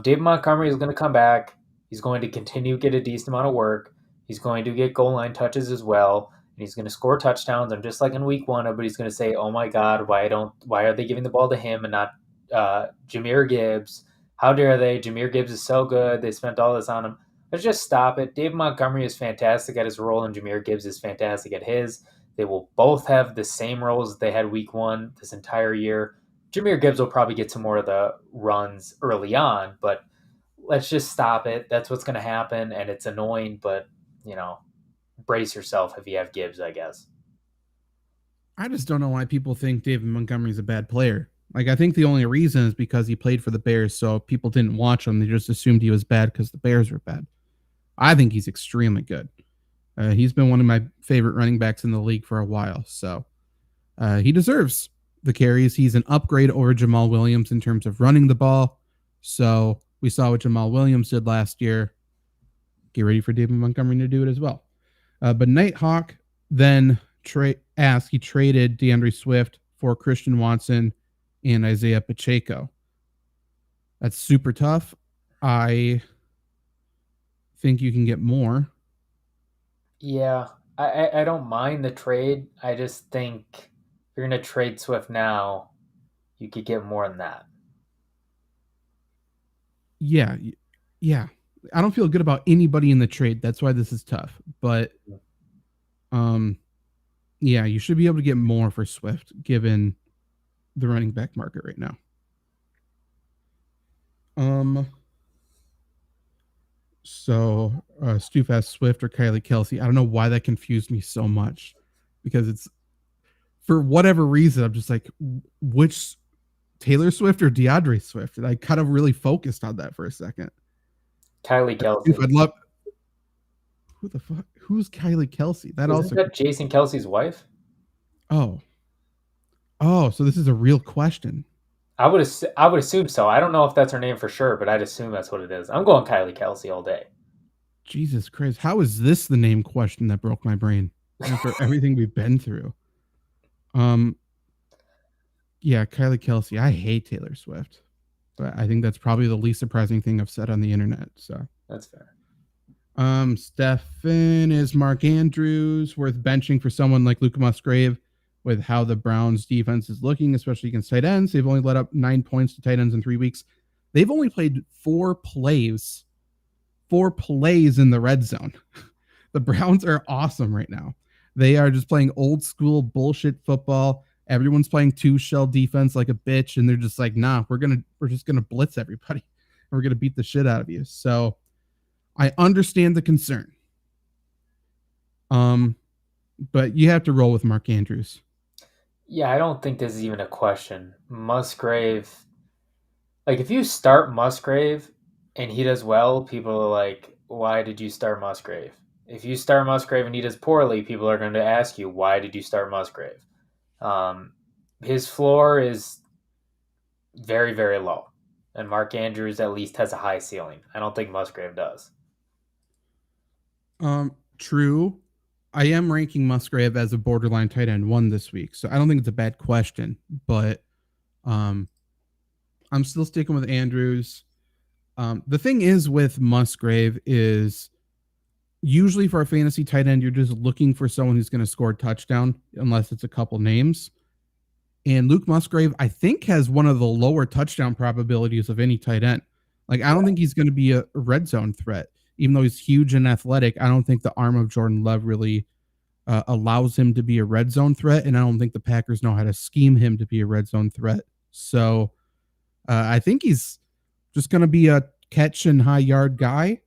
David Montgomery is gonna come back. He's going to continue to get a decent amount of work. He's going to get goal line touches as well, and he's going to score touchdowns. And just like in week 1, everybody's going to say, "Oh my God, why are they giving the ball to him and not Jahmyr Gibbs? How dare they? Jahmyr Gibbs is so good. They spent all this on him." Let's just stop it. Dave Montgomery is fantastic at his role, and Jahmyr Gibbs is fantastic at his. They will both have the same roles that they had week 1 this entire year. Jahmyr Gibbs will probably get some more of the runs early on, but let's just stop it. That's what's going to happen, and it's annoying, but, brace yourself if you have Gibbs, I guess. I just don't know why people think David Montgomery's a bad player. Like, I think the only reason is because he played for the Bears, so people didn't watch him. They just assumed he was bad because the Bears were bad. I think he's extremely good. He's been one of my favorite running backs in the league for a while, so he deserves the carries. He's an upgrade over Jamal Williams in terms of running the ball. So we saw what Jamal Williams did last year. Get ready for David Montgomery to do it as well. But Nighthawk then he traded DeAndre Swift for Christian Watson and Isaiah Pacheco. That's super tough. I think you can get more. Yeah, I don't mind the trade. I just think if you're going to trade Swift now, you could get more than that. Yeah. I don't feel good about anybody in the trade. That's why this is tough. But yeah, you should be able to get more for Swift given the running back market right now. So Stu Fast Swift or Kylie Kelsey. I don't know why that confused me so much because it's for whatever reason, I'm just like, which Taylor Swift or DeAndre Swift? And I kind of really focused on that for a second. Kylie Kelsey. I'd love. Who the fuck? Who's Kylie Kelsey? Isn't that Jason Kelsey's wife? Oh, so this is a real question. I would assume so. I don't know if that's her name for sure, but I'd assume that's what it is. I'm going Kylie Kelsey all day. Jesus Christ. How is this the name question that broke my brain? after everything we've been through. Yeah, Kylie Kelsey. I hate Taylor Swift, but I think that's probably the least surprising thing I've said on the internet. So That's fair. Stefan is Mark Andrews worth benching for someone like Luka Musgrave with how the Browns defense is looking, especially against tight ends. They've only let up 9 points to tight ends in 3 weeks. They've only played 4 plays in the red zone. The Browns are awesome right now. They are just playing old school bullshit football. Everyone's playing 2-shell defense like a bitch, and they're just like, nah, we're just gonna blitz everybody. We're gonna beat the shit out of you. So I understand the concern. But you have to roll with Mark Andrews. Yeah, I don't think this is even a question. Musgrave, like if you start Musgrave and he does well, people are like, why did you start Musgrave? If you start Musgrave and he does poorly, people are going to ask you, why did you start Musgrave? His floor is very, very low. And Mark Andrews at least has a high ceiling. I don't think Musgrave does. True. I am ranking Musgrave as a borderline tight end 1 this week, so I don't think it's a bad question, but I'm still sticking with Andrews. The thing is with Musgrave is usually for a fantasy tight end, you're just looking for someone who's going to score a touchdown, unless it's a couple names. And Luke Musgrave, I think, has one of the lower touchdown probabilities of any tight end. Like, I don't think he's going to be a red zone threat. Even though he's huge and athletic, I don't think the arm of Jordan Love really allows him to be a red zone threat. And I don't think the Packers know how to scheme him to be a red zone threat. So I think he's just going to be a catch and high yard guy,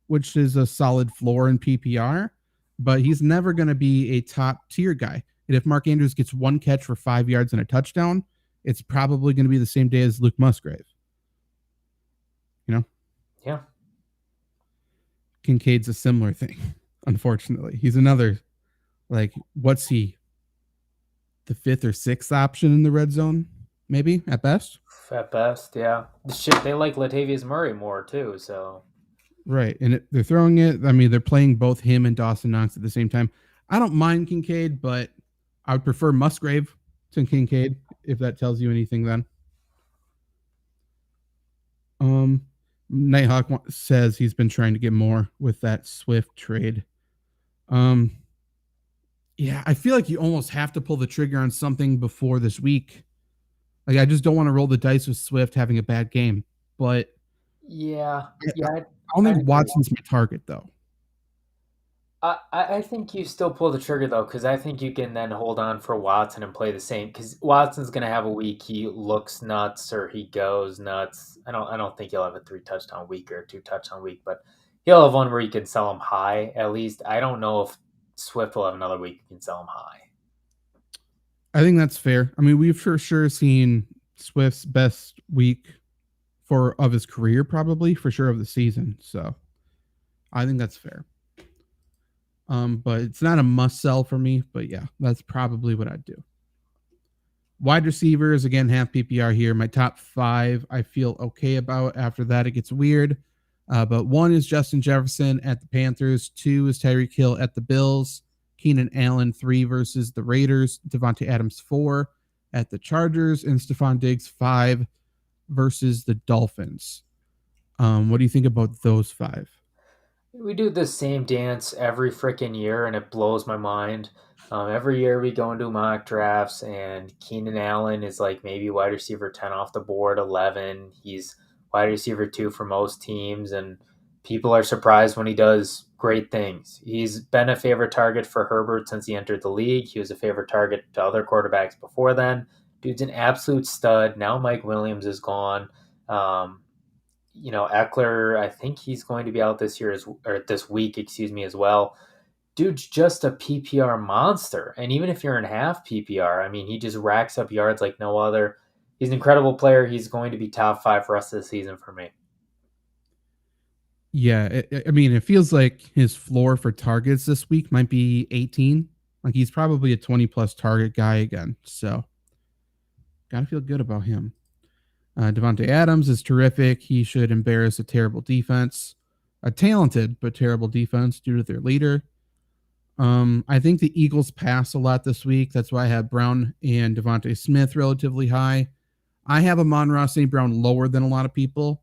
which is a solid floor in PPR, but he's never going to be a top tier guy. And if Mark Andrews gets 1 catch for 5 yards and a touchdown, it's probably going to be the same day as Luke Musgrave. You know? Yeah. Kincaid's a similar thing, unfortunately. He's another, like, what's he? The 5th or 6th option in the red zone, maybe, at best? At best, yeah. Shit, they like Latavius Murray more, too, so. Right, and they're throwing it. I mean, they're playing both him and Dawson Knox at the same time. I don't mind Kincaid, but I would prefer Musgrave to Kincaid, if that tells you anything then. Nighthawk says he's been trying to get more with that Swift trade. Yeah, I feel like you almost have to pull the trigger on something before this week. Like, I just don't want to roll the dice with Swift having a bad game. But yeah, I don't think Watson's my target, though. I think you still pull the trigger, though, because I think you can then hold on for Watson and play the same. Because Watson's going to have a week he looks nuts or he goes nuts. I don't think he'll have a 3-touchdown week or a 2-touchdown week, but he'll have one where you can sell him high, at least. I don't know if Swift will have another week you can sell him high. I think that's fair. I mean, we've for sure seen Swift's best week of his career, probably, for sure, of the season. So I think that's fair. But it's not a must sell for me. But yeah, that's probably what I'd do. Wide receivers, again, half PPR here. My top 5 I feel okay about. After that, it gets weird. But 1 is Justin Jefferson at the Panthers. 2 is Tyreek Hill at the Bills. Keenan Allen 3 versus the Raiders. Devontae Adams 4 at the Chargers. And Stephon Diggs 5 versus the Dolphins. What do you think about those 5? We do the same dance every freaking year, and it blows my mind. Every year we go into mock drafts, and Keenan Allen is like maybe wide receiver 10 off the board, 11. He's wide receiver 2 for most teams, and people are surprised when he does great things. He's been a favorite target for Herbert since he entered the league. He was a favorite target to other quarterbacks before then. Dude's an absolute stud. Now Mike Williams is gone. Eckler, I think he's going to be out this week, as well. Dude's just a PPR monster. And even if you're in half PPR, I mean, he just racks up yards like no other. He's an incredible player. He's going to be top 5 for us this season for me. Yeah, I mean, it feels like his floor for targets this week might be 18. Like, he's probably a 20-plus target guy again. So, gotta feel good about him. Devontae Adams is terrific. He should embarrass a terrible defense. A talented but terrible defense due to their leader. I think the Eagles pass a lot this week. That's why I have Brown and Devontae Smith relatively high. I have Amon-Ra St. Brown lower than a lot of people.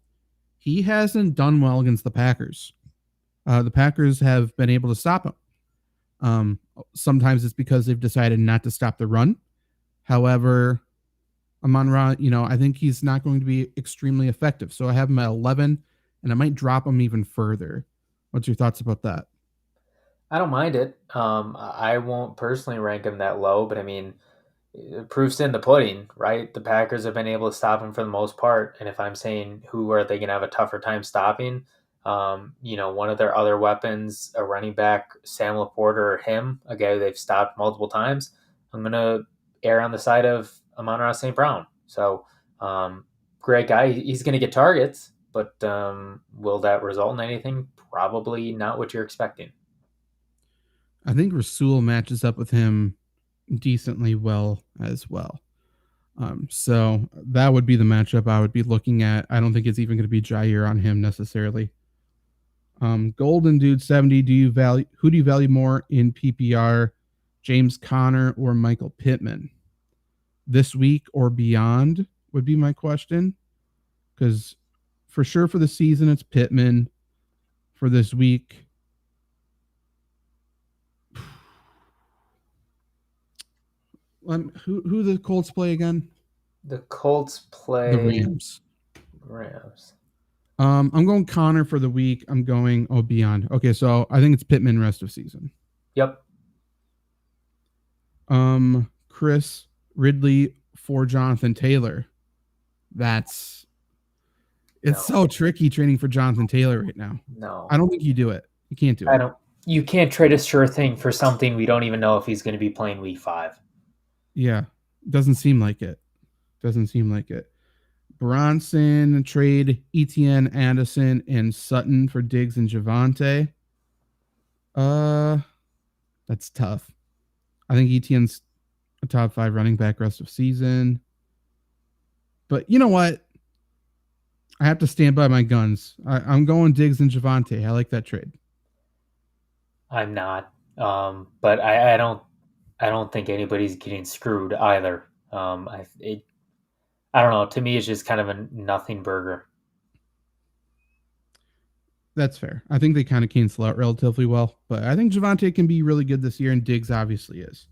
He hasn't done well against the Packers. The Packers have been able to stop him. Sometimes it's because they've decided not to stop the run. However, Amon-Ra, I think he's not going to be extremely effective. So I have him at 11, and I might drop him even further. What's your thoughts about that? I don't mind it. I won't personally rank him that low, but I mean, proof's in the pudding, right? The Packers have been able to stop him for the most part. And if I'm saying who are they going to have a tougher time stopping, one of their other weapons, a running back, Sam Laporta, or him, a guy who they've stopped multiple times, I'm going to err on the side of Amon-Ra St. Brown. So, great guy. He's going to get targets, but will that result in anything? Probably not what you're expecting. I think Rasul matches up with him decently well as well. So that would be the matchup I would be looking at. I don't think it's even going to be Jair on him necessarily. Golden Dude 70. Who do you value more in PPR? James Conner or Michael Pittman? This week or beyond would be my question. Because for sure for the season, it's Pittman. For this week, who the Colts play again? The Colts play The Rams. I'm going Connor for the week. I'm going beyond. Okay, so I think it's Pittman rest of season. Yep. Chris Ridley for Jonathan Taylor. It's so tricky training for Jonathan Taylor right now. No. I don't think you do it. You can't do it. You can't trade a sure thing for something we don't even know if he's going to be playing week 5. Yeah. Doesn't seem like it. Bronson trade Etienne, Addison, and Sutton for Diggs and Javonte. That's tough. I think Etienne's a top 5 running back rest of season. But you know what? I have to stand by my guns. I'm going Diggs and Javonte. I like that trade. I'm not. But I don't think anybody's getting screwed either. I don't know. To me, it's just kind of a nothing burger. That's fair. I think they kind of cancel out relatively well, but I think Javonte can be really good this year, and Diggs obviously is.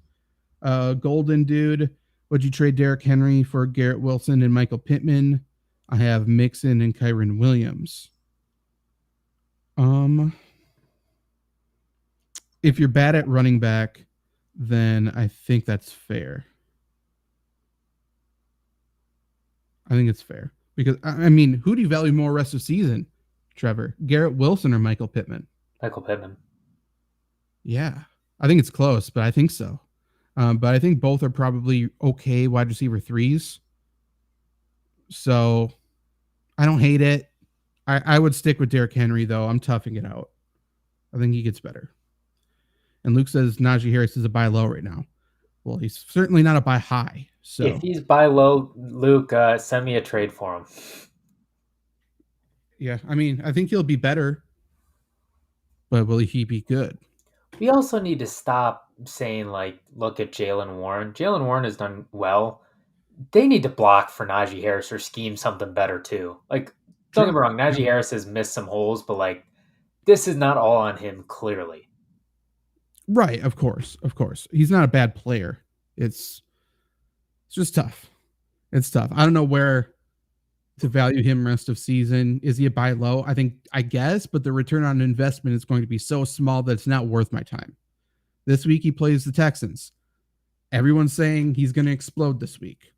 Golden Dude, would you trade Derrick Henry for Garrett Wilson and Michael Pittman? I have Mixon and Kyron Williams. If you're bad at running back, then I think that's fair. I think it's fair. Because, I mean, who do you value more rest of season, Trevor? Garrett Wilson or Michael Pittman? Michael Pittman. Yeah. I think it's close, but I think so. But I think both are probably okay wide receiver 3s. So I don't hate it. I would stick with Derrick Henry, though. I'm toughing it out. I think he gets better. And Luke says Najee Harris is a buy low right now. Well, he's certainly not a buy high. So if he's buy low, Luke, send me a trade for him. Yeah, I mean, I think he'll be better. But will he be good? We also need to stop saying, look at Jaylen Warren. Jaylen Warren has done well. They need to block for Najee Harris or scheme something better, too. Don't get me wrong, Najee Harris has missed some holes, but, this is not all on him, clearly. Right, of course. He's not a bad player. It's just tough. It's tough. I don't know where to value him rest of season. Is he a buy low? I guess, but the return on investment is going to be so small that it's not worth my time. This week he plays the Texans. Everyone's saying he's going to explode this week.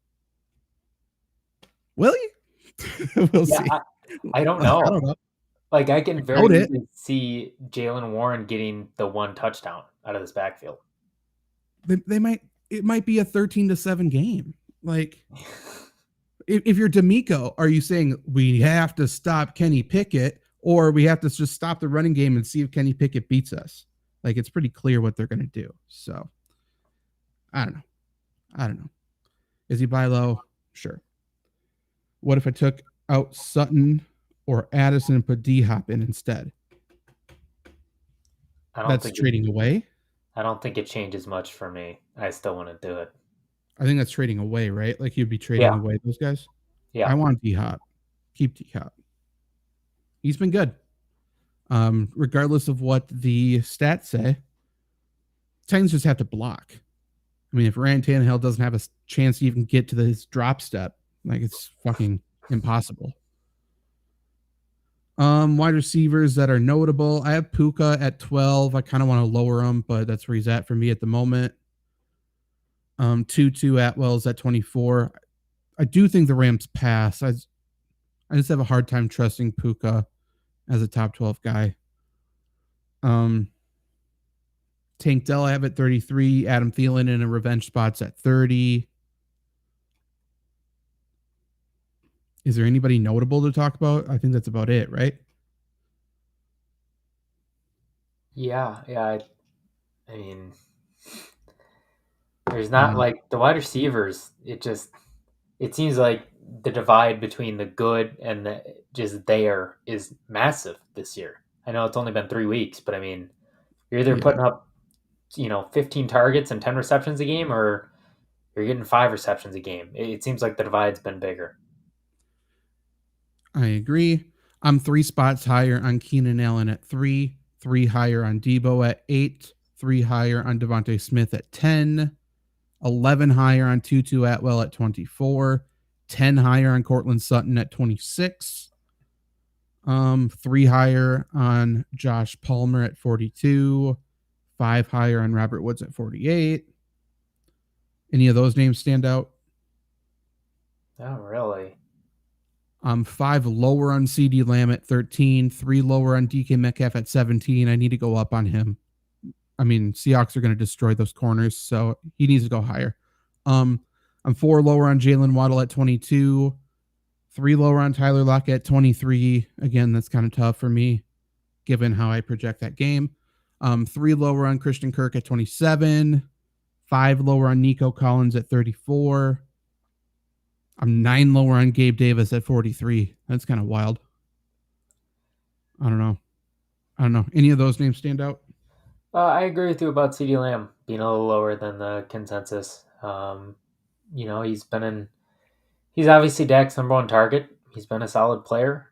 Will he? We'll see. I don't know. I don't know. I can very easily see Jaylen Warren getting the 1 touchdown out of this backfield. It might be a 13-7 game. If you're D'Amico, are you saying we have to stop Kenny Pickett, or we have to just stop the running game and see if Kenny Pickett beats us? It's pretty clear what they're going to do. So I don't know. Is he buy low? Sure. What if I took out Sutton or Addison and put D-Hop in instead? That's trading away? I don't think it changes much for me. I still wouldn't do it. I think that's trading away, right? Like you'd be trading Yeah, away those guys. yeah, I want D Hop. Keep D Hop. He's been good. Regardless of what the stats say, Titans just have to block. I mean, if Ryan Tannehill doesn't have a chance to even get to his drop step, like it's fucking impossible. Wide receivers that are notable. I have Puka at 12. I kind of want to lower him, but that's where he's at for me at the moment. Tutu Atwell's at 24. I do think the Rams pass. I just have a hard time trusting Puka as a top 12 guy. Tank Dell I have at 33. Adam Thielen in a revenge spot's at 30. Is there anybody notable to talk about? I think that's about it, right? yeah. I mean, there's not like the wide receivers. It seems like the divide between the good and the just there is massive this year. I know it's only been 3 weeks, but I mean, you're either Yeah, putting up 15 targets and 10 receptions a game, or you're getting 5 receptions a game. It seems like the divide's been bigger. I agree. I'm 3 spots higher on Keenan Allen at 3, 3 higher on Debo at 8, 3 higher on Devontae Smith at 10, 11 higher on Tutu Atwell at 24, 10 higher on Cortland Sutton at 26, 3 higher on Josh Palmer at 42, 5 higher on Robert Woods at 48. Any of those names stand out? Oh, really? 5 lower on CD Lamb at 13, 3 lower on DK Metcalf at 17. I need to go up on him. I mean, Seahawks are going to destroy those corners, so he needs to go higher. I'm 4 lower on Jalen Waddle at 22, 3 lower on Tyler Lockett at 23. Again, that's kind of tough for me, given how I project that game. 3 lower on Christian Kirk at 27, 5 lower on Nico Collins at 34. I'm 9 lower on Gabe Davis at 43. That's kind of wild. I don't know. Any of those names stand out? I agree with you about CD Lamb being a little lower than the consensus. He's obviously Dak's number one target. He's been a solid player,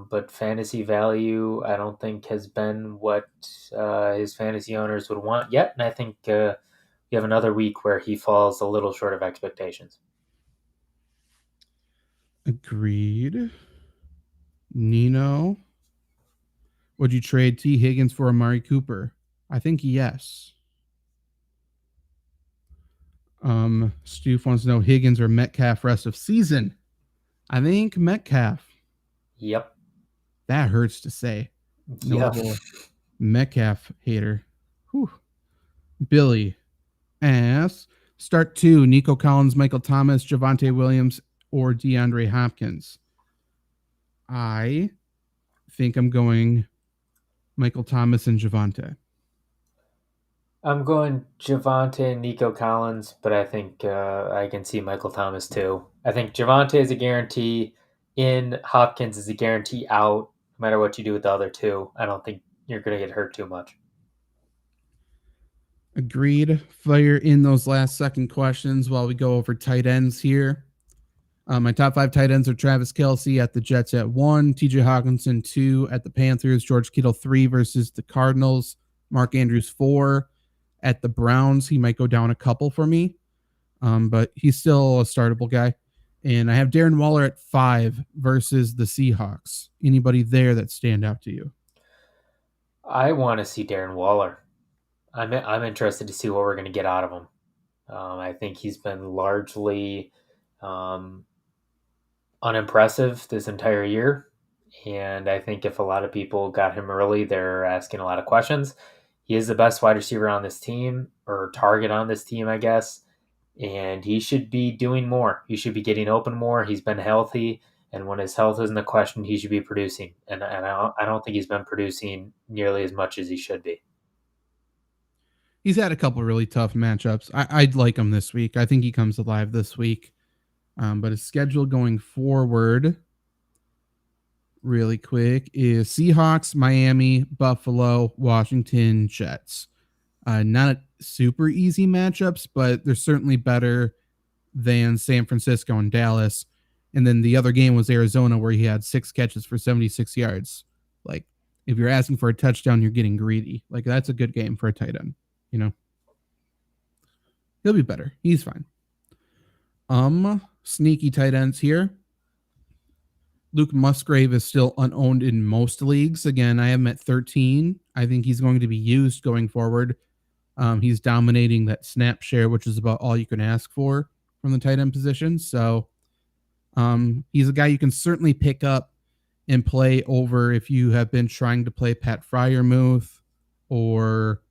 but fantasy value I don't think has been what his fantasy owners would want yet. And I think we have another week where he falls a little short of expectations. Agreed. Nino, would you trade T. Higgins for Amari Cooper? I think yes. Stoof wants to know Higgins or Metcalf rest of season. I think Metcalf. Yep. That hurts to say. Notable Metcalf hater. Whew. Billy asks, start 2, Nico Collins, Michael Thomas, Javonte Williams, or DeAndre Hopkins. I think I'm going Michael Thomas and Javonte. I'm going Javonte and Nico Collins, but I think I can see Michael Thomas too. I think Javonte is a guarantee in, Hopkins is a guarantee out, no matter what you do with the other two. I don't think you're going to get hurt too much. Agreed. Fire in those last second questions while we go over tight ends here. My top 5 tight ends are Travis Kelce at the Jets at 1, TJ Hawkinson 2 at the Panthers, George Kittle 3 versus the Cardinals, Mark Andrews 4 at the Browns. He might go down a couple for me, but he's still a startable guy. And I have Darren Waller at 5 versus the Seahawks. Anybody there that stand out to you? I want to see Darren Waller. I'm interested to see what we're going to get out of him. I think he's been largely unimpressive this entire year. And I think if a lot of people got him early, they're asking a lot of questions. He is the best wide receiver on this team, or target on this team, I guess. And he should be doing more. He should be getting open more. He's been healthy. And when his health isn't a question, he should be producing. And I don't think he's been producing nearly as much as he should be. He's had a couple really tough matchups. I'd like him this week. I think he comes alive this week. But his schedule going forward, really quick, is Seahawks, Miami, Buffalo, Washington, Jets. Not super easy matchups, but they're certainly better than San Francisco and Dallas. And then the other game was Arizona, where he had 6 catches for 76 yards. Like, if you're asking for a touchdown, you're getting greedy. Like, that's a good game for a tight end. He'll be better. He's fine. Sneaky tight ends here. Luke Musgrave is still unowned in most leagues. Again, I have him at 13. I think he's going to be used going forward. He's dominating that snap share, which is about all you can ask for from the tight end position. So he's a guy you can certainly pick up and play over if you have been trying to play Pat Freiermuth or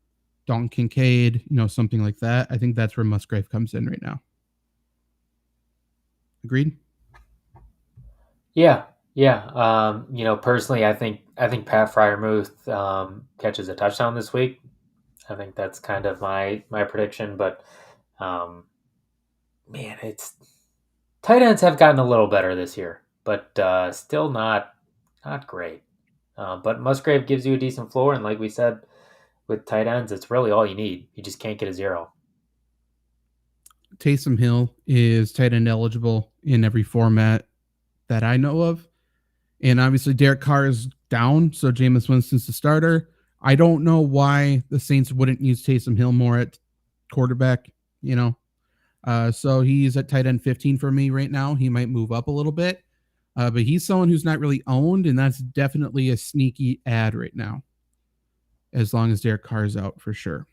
Dalton Kincaid, something like that. I think that's where Musgrave comes in right now. Agreed? Yeah. Personally, I think Pat Freiermuth catches a touchdown this week. I think that's kind of my prediction, but it's tight ends have gotten a little better this year, but still not great. But Musgrave gives you a decent floor, and like we said, with tight ends, it's really all you need. You just can't get a 0. Taysom Hill is tight end eligible in every format that I know of. And obviously Derek Carr is down, so Jameis Winston's the starter. I don't know why the Saints wouldn't use Taysom Hill more at quarterback, so he's at tight end 15 for me right now. He might move up a little bit, but he's someone who's not really owned, and that's definitely a sneaky ad right now, as long as Derek Carr is out for sure.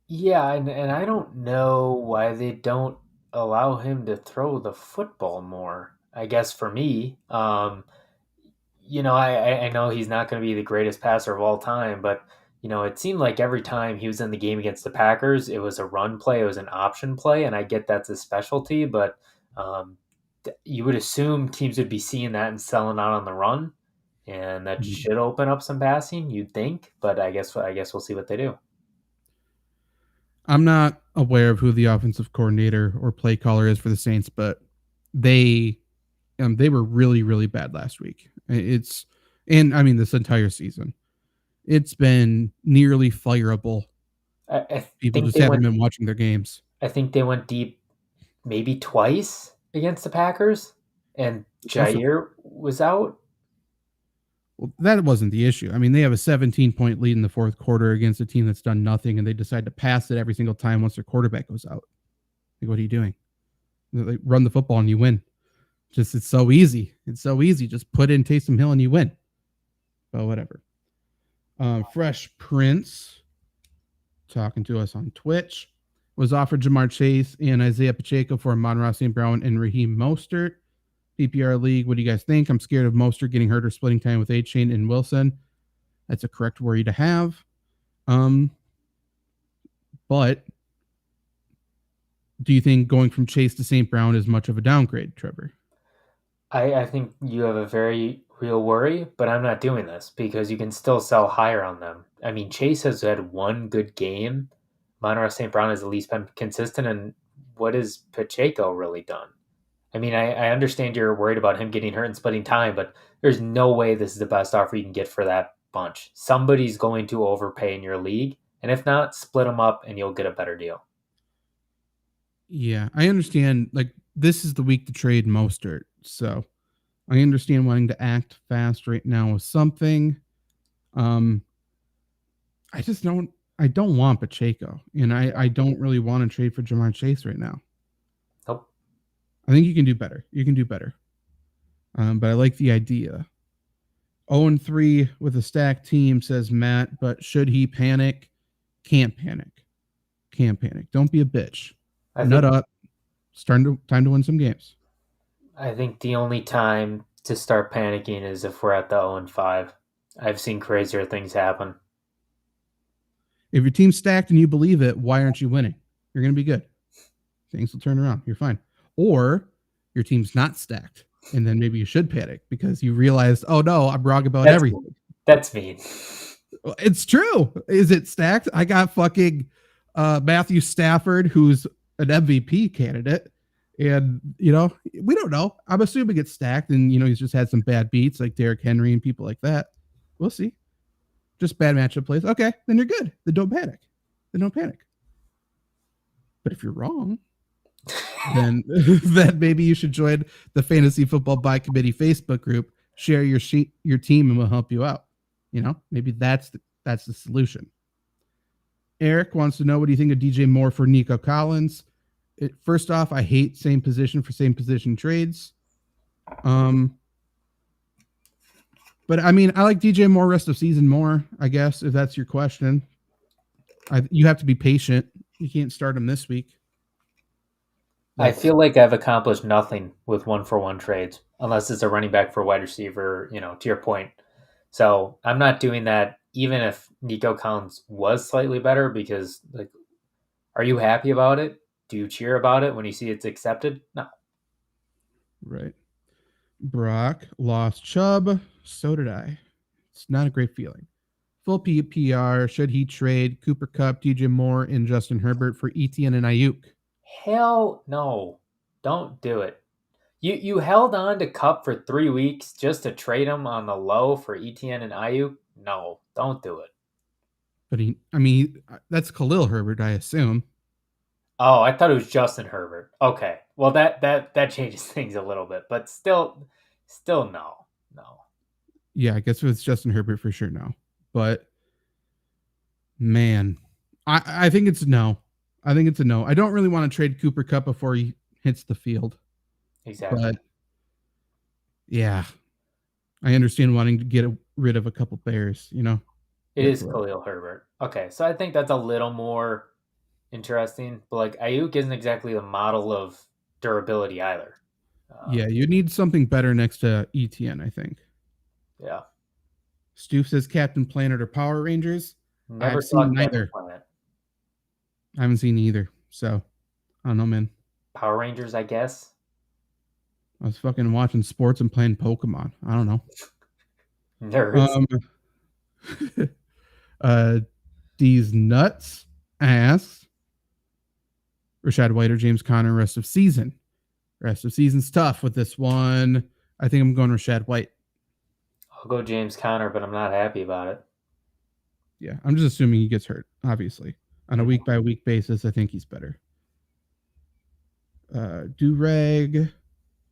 Yeah, and I don't know why they don't allow him to throw the football more. I guess for me, I know he's not going to be the greatest passer of all time, but it seemed like every time he was in the game against the Packers, it was a run play, it was an option play, and I get that's a specialty, but you would assume teams would be seeing that and selling out on the run, and that should open up some passing, you'd think, but I guess we'll see what they do. I'm not aware of who the offensive coordinator or play caller is for the Saints, but they were really, really bad last week. This entire season. It's been nearly fireable. People just haven't been watching their games. I think they went deep maybe twice against the Packers, and Jair was out. Well, that wasn't the issue. They have a 17-point lead in the fourth quarter against a team that's done nothing, and they decide to pass it every single time once their quarterback goes out. Like, what are you doing? They run the football and you win. It's so easy. It's so easy. Just put in Taysom Hill and you win. But whatever. Fresh Prince, talking to us on Twitch, was offered Jamar Chase and Isaiah Pacheco for Amon-Ra St. Brown and Raheem Mostert. PPR league, what do you guys think? I'm scared of Mostert getting hurt or splitting time with A-Chain and Wilson. That's a correct worry to have. But do you think going from Chase to St. Brown is much of a downgrade, Trevor? I think you have a very real worry, but I'm not doing this because you can still sell higher on them. Chase has had one good game. Amon-Ra St. Brown has at least been consistent, and what has Pacheco really done? I understand you're worried about him getting hurt and splitting time, but there's no way this is the best offer you can get for that bunch. Somebody's going to overpay in your league, and if not, split them up and you'll get a better deal. Yeah, I understand. This is the week to trade Mostert, so I understand wanting to act fast right now with something. I don't want Pacheco, and I don't really want to trade for Jamar Chase right now. Nope. I think you can do better. But I like the idea. 0-3 with a stacked team, says Matt, but should he panic? Can't panic. Don't be a bitch. Nut up. It's time to win some games. I think the only time to start panicking is if we're at the 0-5. I've seen crazier things happen. If your team's stacked and you believe it, why aren't you winning? You're going to be good. Things will turn around. You're fine. Or your team's not stacked, and then maybe you should panic because you realized, oh no, I'm wrong about everything. That's mean. It's true. Is it stacked? I got fucking Matthew Stafford, who's an MVP candidate. And, we don't know. I'm assuming it's stacked and, he's just had some bad beats like Derrick Henry and people like that. We'll see. Just bad matchup plays. Okay, then you're good. Then don't panic. then don't panic. But if you're wrong, then then maybe you should join the Fantasy Football by Committee Facebook group. Share your team, and we'll help you out. Maybe that's the solution. Eric wants to know, what do you think of DJ Moore for Nico Collins? First off, I hate same position for same position trades. But I mean, I like DJ Moore rest of season more, I guess, if that's your question. You have to be patient. You can't start him this week. I feel like I've accomplished nothing with 1-for-1 trades, unless it's a running back for a wide receiver, to your point. So I'm not doing that, even if Nico Collins was slightly better, because, like, are you happy about it? Do you cheer about it when you see it's accepted? No. Right. Brock lost Chubb. So did I. It's not a great feeling. Full PPR. Should he trade Cooper Kupp, DJ Moore, and Justin Herbert for ETN and Ayuk? Hell no. Don't do it. You held on to Kupp for 3 weeks just to trade him on the low for ETN and Ayuk? No, don't do it. But that's Khalil Herbert, I assume. Oh, I thought it was Justin Herbert. Okay. Well, that changes things a little bit, but still no. Yeah, I guess if it's Justin Herbert, for sure no. But man, I think it's no. I think it's a no. I don't really want to trade Cooper Kupp before he hits the field. Exactly. But yeah, I understand wanting to get rid of a couple Bears, It is Khalil Herbert. Okay, so I think that's a little more interesting. But, like, Ayuk isn't exactly the model of durability either. Yeah, you need something better next to ETN, I think. Yeah. Stu says Captain Planet or Power Rangers. Never I've saw seen neither. Planet. I haven't seen either. So, I don't know, man. Power Rangers, I guess. I was fucking watching sports and playing Pokemon. I don't know. Nerds. These nuts asks Rashad White or James Conner rest of season. Rest of season's tough with this one. I think I'm going Rashad White. I'll go James Conner, but I'm not happy about it. Yeah, I'm just assuming he gets hurt, obviously. On a week-by-week basis, I think he's better. Durag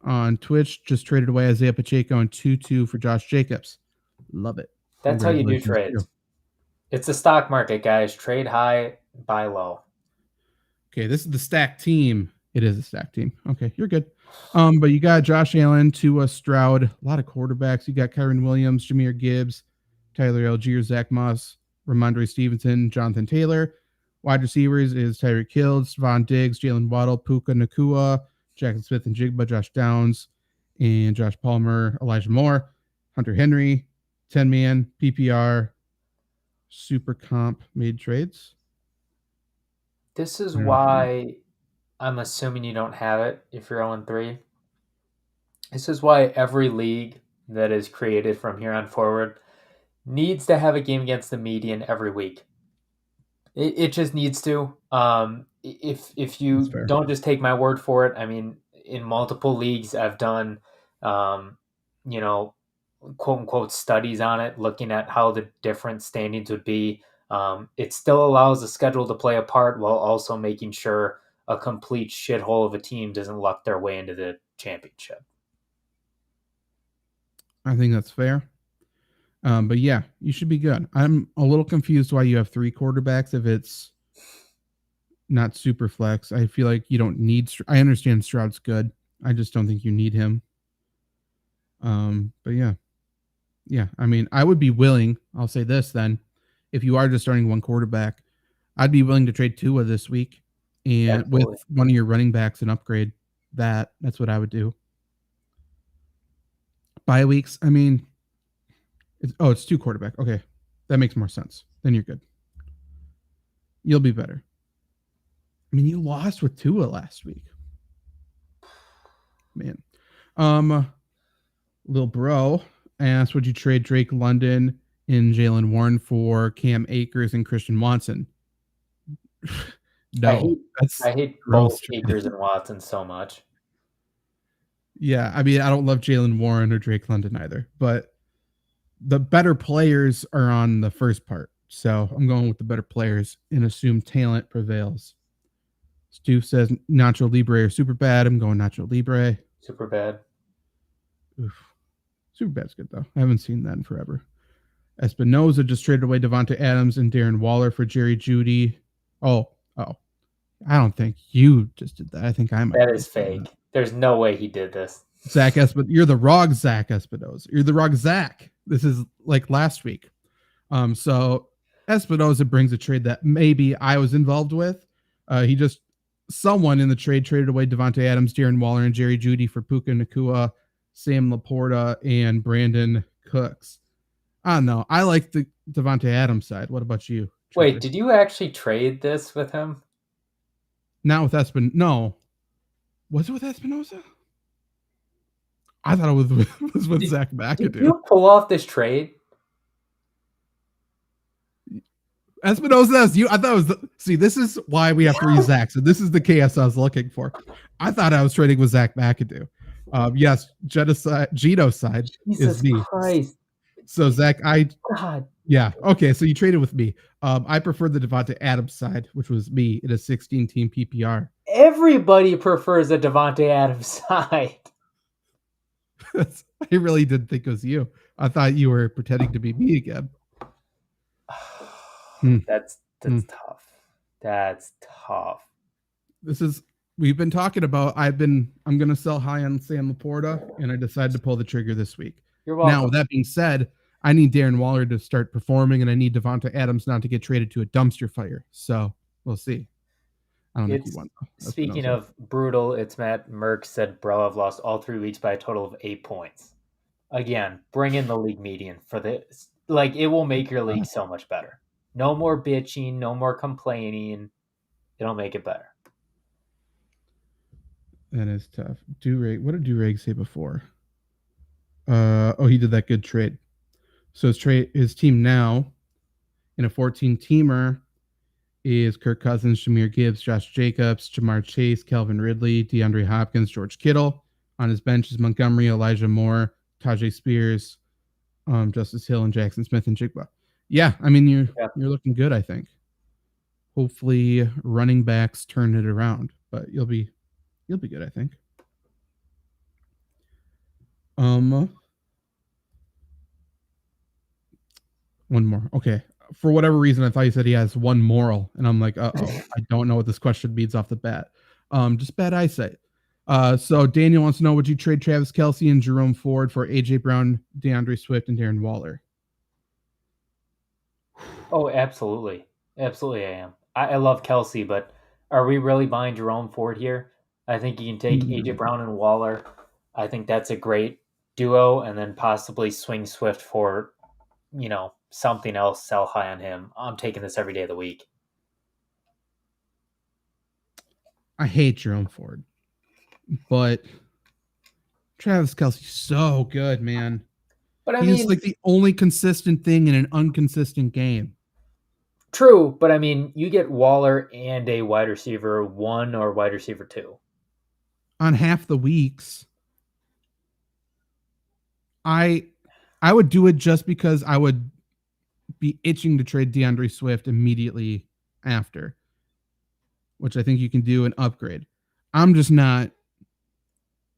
on Twitch just traded away Isaiah Pacheco and 2-2 for Josh Jacobs. Love it. That's how you do trades. It's the stock market, guys. Trade high, buy low. Okay, this is the stacked team. It is a stacked team. Okay, you're good. But you got Josh Allen, Tua, Stroud, a lot of quarterbacks. You got Kyron Williams, Jahmyr Gibbs, Tyler Algier, Zach Moss, Ramondre Stevenson, Jonathan Taylor. Wide receivers is Tyreek Hill, Stephon Diggs, Jalen Waddle, Puka Nakua, Jackson Smith and Jigba, Josh Downs, and Josh Palmer, Elijah Moore, Hunter Henry, 10-man, PPR, super comp made trades. This is why I'm assuming you don't have it if you're 0-3. This is why every league that is created from here on forward needs to have a game against the median every week. It just needs to. If you don't just take my word for it, I mean, in multiple leagues, I've done, quote unquote studies on it, looking at how the different standings would be. It still allows the schedule to play a part while also making sure a complete shithole of a team doesn't luck their way into the championship. I think that's fair. But yeah, you should be good. I'm a little confused why you have 3 quarterbacks if it's not super flex. I feel like you don't need. I understand Stroud's good. I just don't think you need him. But yeah. I mean, I would be willing. I'll say this then: if you are just starting one quarterback, I'd be willing to trade Tua this week, and with one of your running backs and upgrade that. That's what I would do. Bye weeks. I mean. It's 2 quarterback. Okay. That makes more sense. Then you're good. You'll be better. I mean, you lost with Tua last week. Man. Lil Bro asked, would you trade Drake London and Jalen Warren for Cam Akers and Christian Watson? No. I hate both Akers and Watson so much. Yeah. I mean, I don't love Jalen Warren or Drake London either, but the better players are on the first part So I'm going with the better players and assume talent prevails. Stu says Nacho Libre are super bad. I'm going Nacho Libre. Super bad. Oof. Super bad's good though. I haven't seen that in forever. Espinoza just traded away Devonta Adams and Darren Waller for Jerry Jeudy. Oh. I don't think you just did that. I think I might. That is fake. There's no way he did this. Zach Espinoza, you're the wrong Zach Espinoza. You're the wrong Zach. This is like last week. So Espinoza brings a trade that maybe I was involved with. Someone in the trade traded away Devonta Adams, Darren Waller, and Jerry Jeudy for Puka Nacua, Sam Laporta, and Brandon Cooks. I don't know. I like the Devonta Adams side. What about you, Trevor? Wait, did you actually trade this with him? Not with Espinoza. No. Was it with Espinoza? I thought it was with Zach McAdoo. Did you pull off this trade? Espinoza, that's you. I thought it was see, this is why we have three Zachs, and this is the chaos I was looking for. I thought I was trading with Zach McAdoo. Yes, genocide Jesus is me. Christ. So Zach, God. Yeah. Okay. So you traded with me. I preferred the Devonta Adams side, which was me in a 16-team PPR. Everybody prefers the Devonta Adams side. I really didn't think it was you. I thought you were pretending to be me again. That's tough. That's tough. We've been talking about. I'm gonna sell high on Sam Laporta, and I decided to pull the trigger this week. You're welcome. Now, with that being said, I need Darren Waller to start performing, and I need Devonta Adams not to get traded to a dumpster fire. So we'll see. I don't think he won. Speaking of brutal, it's Matt Merck said, bro, I've lost all 3 weeks by a total of 8 points. Again, bring in the league median for this. Like, it will make your league so much better. No more bitching, no more complaining. It'll make it better. That is tough. Durag, what did Durag say before? He did that good trade. So his team now in a 14-teamer is Kirk Cousins, Jahmyr Gibbs, Josh Jacobs, Jamar Chase, Calvin Ridley, DeAndre Hopkins, George Kittle. On his bench is Montgomery, Elijah Moore, Tajay Spears, Justice Hill, and Jackson Smith and Jigba. Yeah, I mean you're looking good, I think. Hopefully running backs turn it around, but you'll be good, I think. One more. Okay. For whatever reason, I thought you said he has one moral, and I'm like, I don't know what this question means off the bat. Just bad eyesight. So Daniel wants to know, would you trade Travis Kelce and Jerome Ford for AJ Brown, DeAndre Swift, and Darren Waller? Oh, absolutely. Absolutely I am. I love Kelce, but are we really buying Jerome Ford here? I think you can take AJ Brown and Waller. I think that's a great duo, and then possibly swing Swift for, something else, sell high on him. I'm taking this every day of the week. I hate Jerome Ford, but Travis Kelce's so good, man. But he's like the only consistent thing in an inconsistent game. True, but I mean, you get Waller and a wide receiver 1 or wide receiver 2 on half the weeks. I would do it just because I would be itching to trade DeAndre Swift immediately after, which I think you can do and upgrade. I'm just not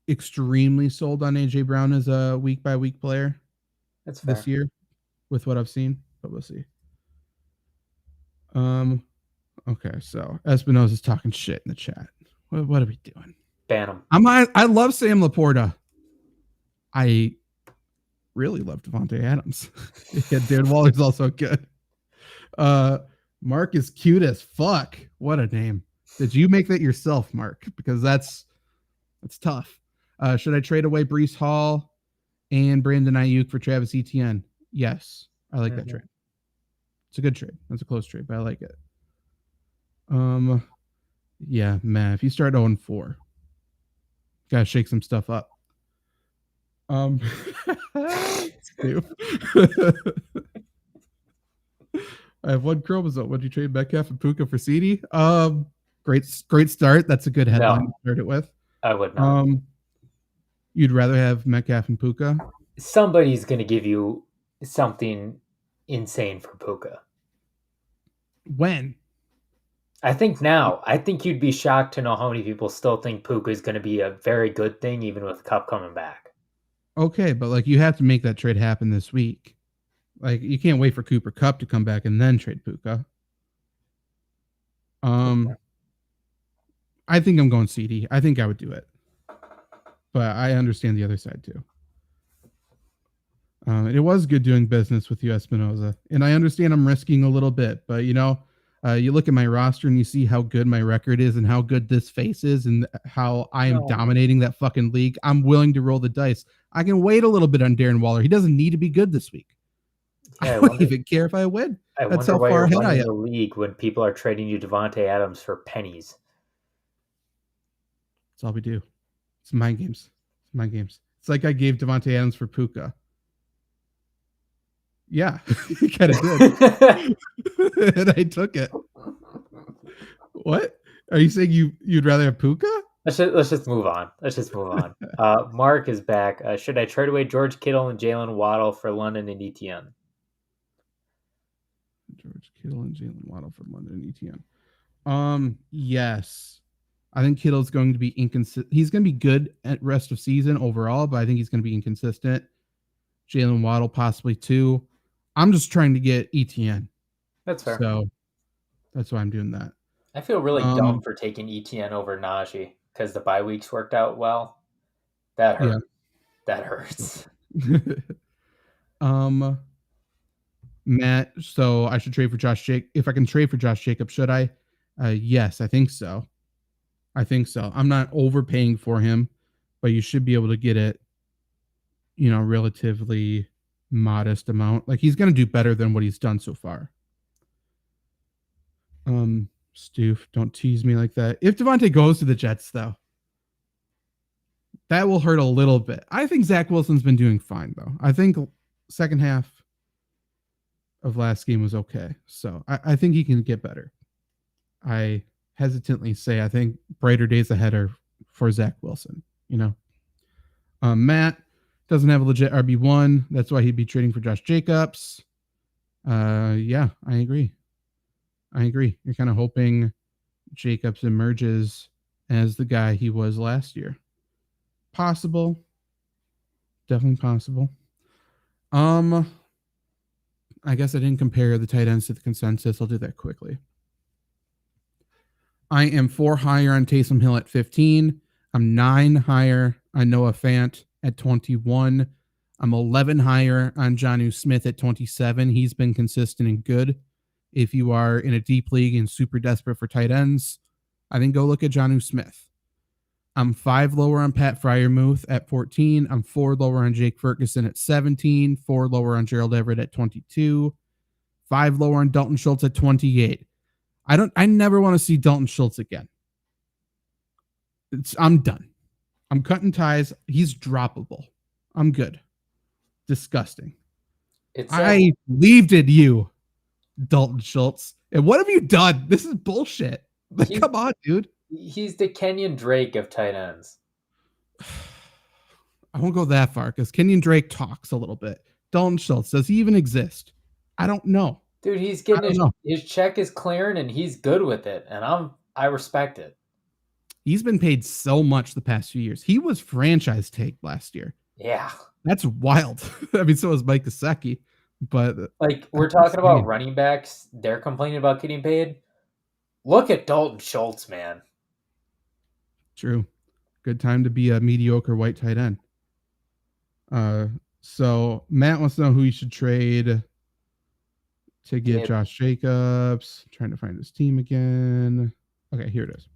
extremely sold on AJ Brown as a week-by-week player. That's fair. This year with what I've seen, but we'll see. Okay, so Espinoza's talking shit in the chat. What are we doing? Ban him. I love Sam Laporta. I really love Devonta Adams. Yeah, Darren Waller's also good. Mark is cute as fuck. What a name. Did you make that yourself, Mark? Because that's tough. Should I trade away Breece Hall and Brandon Ayuk for Travis Etienne? Yes, I like that trade. It's a good trade. That's a close trade, but I like it. Yeah, man, if you start 0-4, gotta shake some stuff up. I have one chromosome. Would you trade Metcalf and Puka for CD? Great start. That's a good headline to start it with. I would not. You'd rather have Metcalf and Puka? Somebody's going to give you something insane for Puka. When? I think now. I think you'd be shocked to know how many people still think Puka is going to be a very good thing, even with Cup coming back. Okay, but like you have to make that trade happen this week. Like you can't wait for Cooper Cup to come back and then trade Puka. I think I'm going CD. I think I would do it, but I understand the other side too. It was good doing business with you, Espinoza, and I understand I'm risking a little bit, but you know, you look at my roster and you see how good my record is and how good this face is and how I am dominating that fucking league. I'm willing to roll the dice. I can wait a little bit on Darren Waller. He doesn't need to be good this week. Yeah, I don't even care if I win. That's how why far you're ahead I running am. the league when people are trading you Devontae Adams for pennies. That's all we do. It's mind games. It's mind games. It's like I gave Devontae Adams for Puka. Yeah, he kind of did. And I took it. What? Are you saying you'd rather have Puka? Let's just move on. Let's just move on. Mark is back. Should I trade away George Kittle and Jalen Waddle for London and ETN? George Kittle and Jalen Waddle for London and ETN. Yes. I think Kittle's going to be inconsistent. He's going to be good at rest of season overall, but I think he's going to be inconsistent. Jalen Waddle possibly too. I'm just trying to get ETN. That's fair. So that's why I'm doing that. I feel really dumb for taking ETN over Najee because the bye weeks worked out well. That hurt. Yeah. That hurts. Matt, so I should trade for Josh Jacobs. If I can trade for Josh Jacobs, should I? Yes, I think so. I'm not overpaying for him, but you should be able to get it, you know, relatively modest amount. Like he's going to do better than what he's done so far. Stoof, don't tease me like that. If Devontae goes to the Jets, though, that will hurt a little bit. I think Zach Wilson's been doing fine, though. I think second half of last game was okay. So I think he can get better. I hesitantly say I think brighter days ahead are for Zach Wilson, you know. Matt doesn't have a legit RB1. That's why he'd be trading for Josh Jacobs. Yeah, I agree. You're kind of hoping Jacobs emerges as the guy he was last year. Possible. Definitely possible. I guess I didn't compare the tight ends to the consensus. I'll do that quickly. I am 4 higher on Taysom Hill at 15. I'm 9 higher on Noah Fant at 21. I'm 11 higher on Jonnu Smith at 27. He's been consistent and good. If you are in a deep league and super desperate for tight ends, I think go look at Jonnu Smith. I'm 5 lower on Pat Freiermuth at 14. I'm 4 lower on Jake Ferguson at 17. 4 lower on Gerald Everett at 22. 5 lower on Dalton Schultz at 28. I never want to see Dalton Schultz again. I'm done. I'm cutting ties. He's droppable. I'm good. Disgusting. I believed in you, Dalton Schultz. And what have you done? This is bullshit. Like, come on, dude. He's the Kenyon Drake of tight ends. I won't go that far because Kenyon Drake talks a little bit. Dalton Schultz, does he even exist? I don't know. Dude, he's getting his check is clearing and he's good with it. And I respect it. He's been paid so much the past few years. He was franchise tag last year. Yeah. That's wild. I mean, so was Mike Gesicki. But like we're talking about running backs, they're complaining about getting paid. Look at Dalton Schultz, man. True. Good time to be a mediocre white tight end. So Matt wants to know who you should trade to get Josh Jacobs. I'm trying to find his team again. Okay, here it is.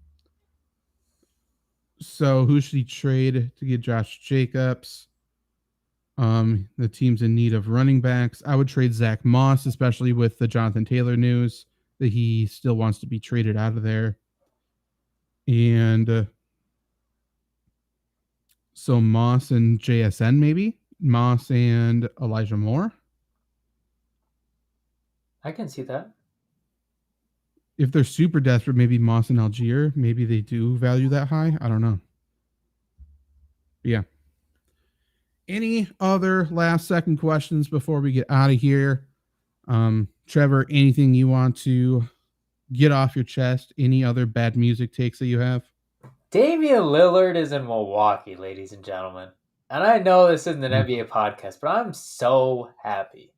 So who should he trade to get Josh Jacobs? The team's in need of running backs. I would trade Zach Moss, especially with the Jonathan Taylor news that he still wants to be traded out of there. And so Moss and JSN, maybe? Moss and Elijah Moore? I can see that. If they're super desperate, maybe Moss and Algier. Maybe they do value that high. I don't know. But yeah. Any other last second questions before we get out of here? Trevor, anything you want to get off your chest any other bad music takes that you have? Damian Lillard is in Milwaukee, ladies and gentlemen. And I know this isn't an NBA podcast, but I'm so happy.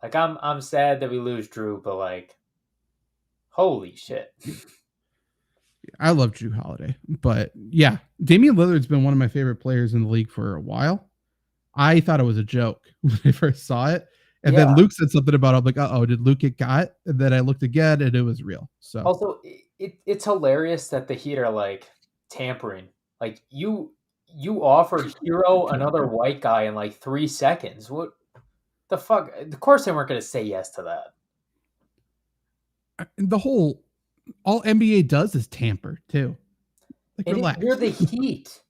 Like I'm sad that we lose Drew, but like, holy shit. I love Drew Holiday, but yeah, Damian Lillard's been one of my favorite players in the league for a while. I thought it was a joke when I first saw it. And then Luke said something about it. I'm like, uh-oh, did Luke get got? And then I looked again and it was real. So also it's hilarious that the Heat are like tampering. Like you offered Hero another white guy in like 3 seconds. What the fuck? Of course they weren't gonna say yes to that. the whole all NBA does is tamper too. Like, relax. You're the Heat.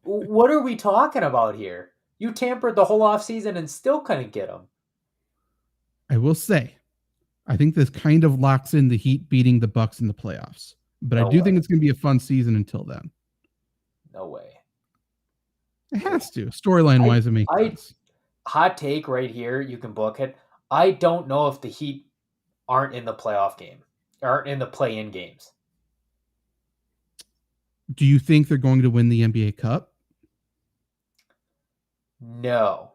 What are we talking about here? You tampered the whole offseason and still couldn't get him. I will say, I think this kind of locks in the Heat beating the Bucks in the playoffs. But I do think it's going to be a fun season until then. No way. It has to. Storyline wise, it makes sense. Hot take right here. You can book it. I don't know if the Heat aren't in the playoff game, aren't in the play-in games. Do you think they're going to win the NBA Cup? No.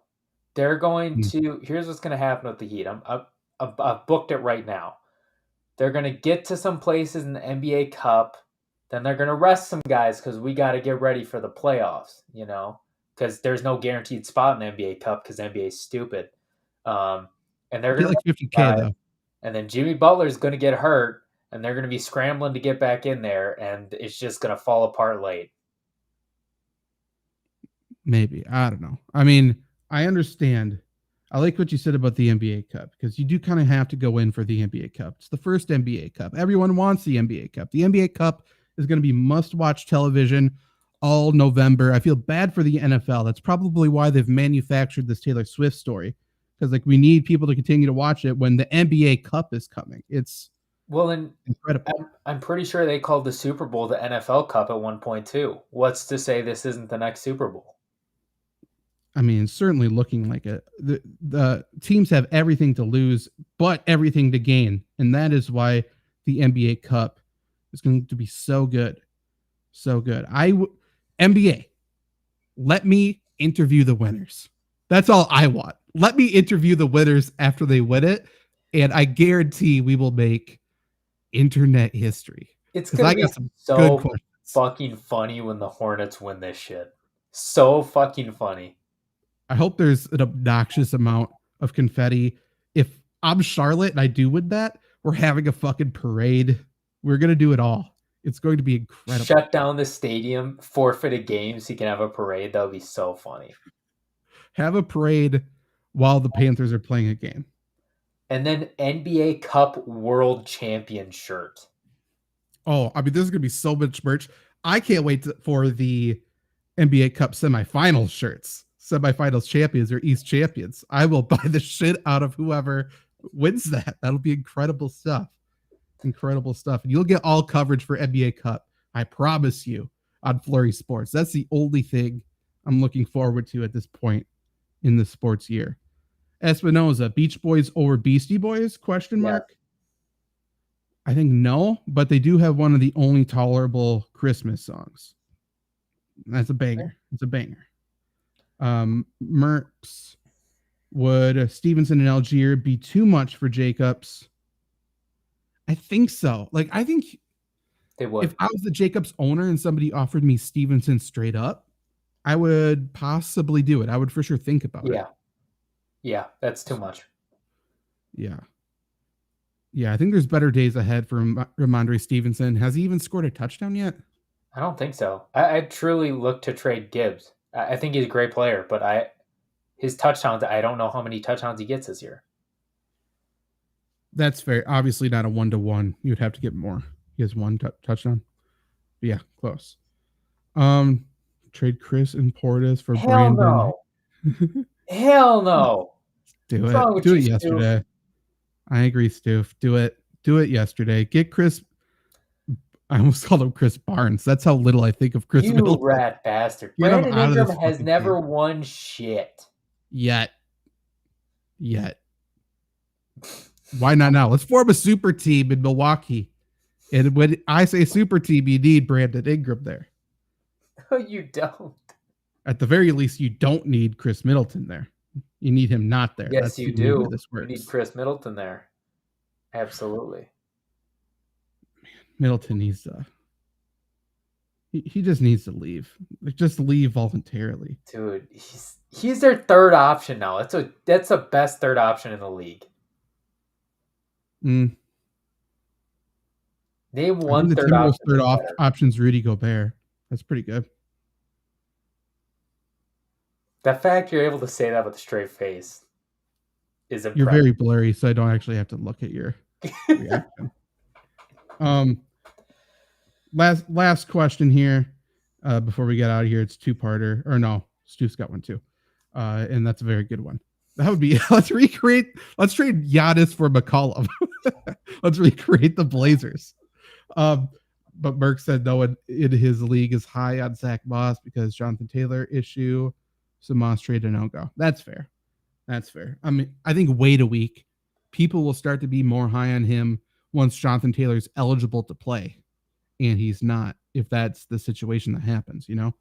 They're going to. Here's what's going to happen with the Heat. I've booked it right now. They're going to get to some places in the NBA Cup. Then they're going to rest some guys because we got to get ready for the playoffs, you know, because there's no guaranteed spot in the NBA Cup because NBA is stupid. And they're going to like 50K though. And then Jimmy Butler is going to get hurt, and they're going to be scrambling to get back in there, and it's just going to fall apart late. Maybe. I don't know. I mean, I understand. I like what you said about the NBA Cup because you do kind of have to go in for the NBA Cup. It's the first NBA Cup. Everyone wants the NBA Cup. The NBA Cup is going to be must-watch television all November. I feel bad for the NFL. That's probably why they've manufactured this Taylor Swift story because like we need people to continue to watch it when the NBA Cup is coming. It's incredible. I'm pretty sure they called the Super Bowl the NFL Cup at one point too. What's to say this isn't the next Super Bowl? I mean, certainly looking like it. The teams have everything to lose, but everything to gain. And that is why the NBA Cup is going to be so good. So good. NBA, let me interview the winners. That's all I want. Let me interview the winners after they win it. And I guarantee we will make internet history. It's going to be so fucking funny when the Hornets win this shit. So fucking funny. I hope there's an obnoxious amount of confetti. If I'm Charlotte and I do win that, we're having a fucking parade. We're going to do it all. It's going to be incredible. Shut down the stadium, forfeit a game so you can have a parade. That would be so funny. Have a parade while the Panthers are playing a game. And then NBA Cup World Champion shirt. Oh, I mean, this is going to be so much merch. I can't wait for the NBA Cup semifinals shirts. Semifinals champions or East champions. I will buy the shit out of whoever wins that. That'll be incredible stuff. Incredible stuff. And you'll get all coverage for NBA Cup. I promise you on Flurry Sports. That's the only thing I'm looking forward to at this point in the sports year. Espinoza, Beach Boys over Beastie Boys? Question mark. Yeah. I think no, but they do have one of the only tolerable Christmas songs. That's a banger. It's a banger. Merckx, would Stevenson and Algier be too much for Jacobs? I think so. Like, I think they would. If I was the Jacobs owner and somebody offered me Stevenson straight up, I would possibly do it. I would for sure think about it. Yeah, that's too much. Yeah. Yeah, I think there's better days ahead for Ramondre Stevenson. Has he even scored a touchdown yet? I don't think so. I truly look to trade Gibbs. I think he's a great player, but his touchdowns, I don't know how many touchdowns he gets this year. That's fair. Obviously not a 1-to-1. You'd have to get more. He has one touchdown. But yeah, close. Trade Chris and Portis for Hell Brandon. No. Hell no. Do it. Do it yesterday. Stu? I agree, Stu. Do it. Do it yesterday. Get Chris. I almost called him Chris Barnes. That's how little I think of Chris You Middleton. rat bastard. Brandon Ingram has never won shit. Yet. Why not now? Let's form a super team in Milwaukee. And when I say super team, you need Brandon Ingram there. No, you don't. At the very least, you don't need Chris Middleton there. You need him not there. Yes, That's you the only way do. this You works. need Chris Middleton there. Absolutely. Middleton needs to. He just needs to leave. Like, just leave voluntarily. Dude, he's their third option now. That's the best third option in the league. Mm. Name I one think the third Timberwolves' option. third that's better. option's Rudy Gobert. That's pretty good. The fact you're able to say that with a straight face is impressive. You're very blurry, so I don't actually have to look at your reaction. Last question here before we get out of here. It's two-parter. Or no, Stu's got one too. And that's a very good one. That would be let's trade Giannis for McCollum. Let's recreate the Blazers. But Merck said no one in his league is high on Zach Moss because Jonathan Taylor issue. So Moss trade a no-go. That's fair. That's fair. I mean, I think wait a week. People will start to be more high on him once Jonathan Taylor's eligible to play. And he's not, if that's the situation that happens, you know?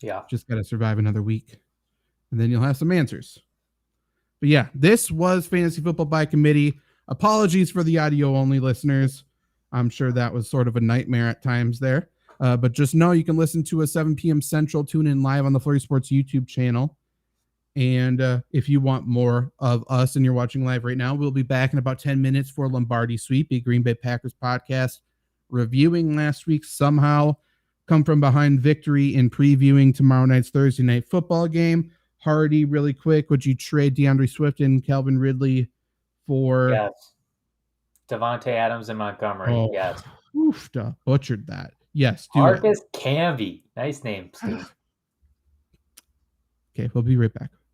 Yeah. Just got to survive another week. And then you'll have some answers. But yeah, this was Fantasy Football by Committee. Apologies for the audio-only listeners. I'm sure that was sort of a nightmare at times there. But just know you can listen to us 7 p.m. Central. Tune in live on the Flurry Sports YouTube channel. And if you want more of us and you're watching live right now, we'll be back in about 10 minutes for Lombardi Sweep, a Green Bay Packers podcast, reviewing last week's somehow come from behind victory and previewing tomorrow night's Thursday night football game. Hardy, really quick, would you trade DeAndre Swift and Calvin Ridley for... Yes. Devontae Adams and Montgomery. Oh, yes. Oof, butchered that. Yes, do Marcus Camby. Nice name, Steve. Okay, we'll be right back.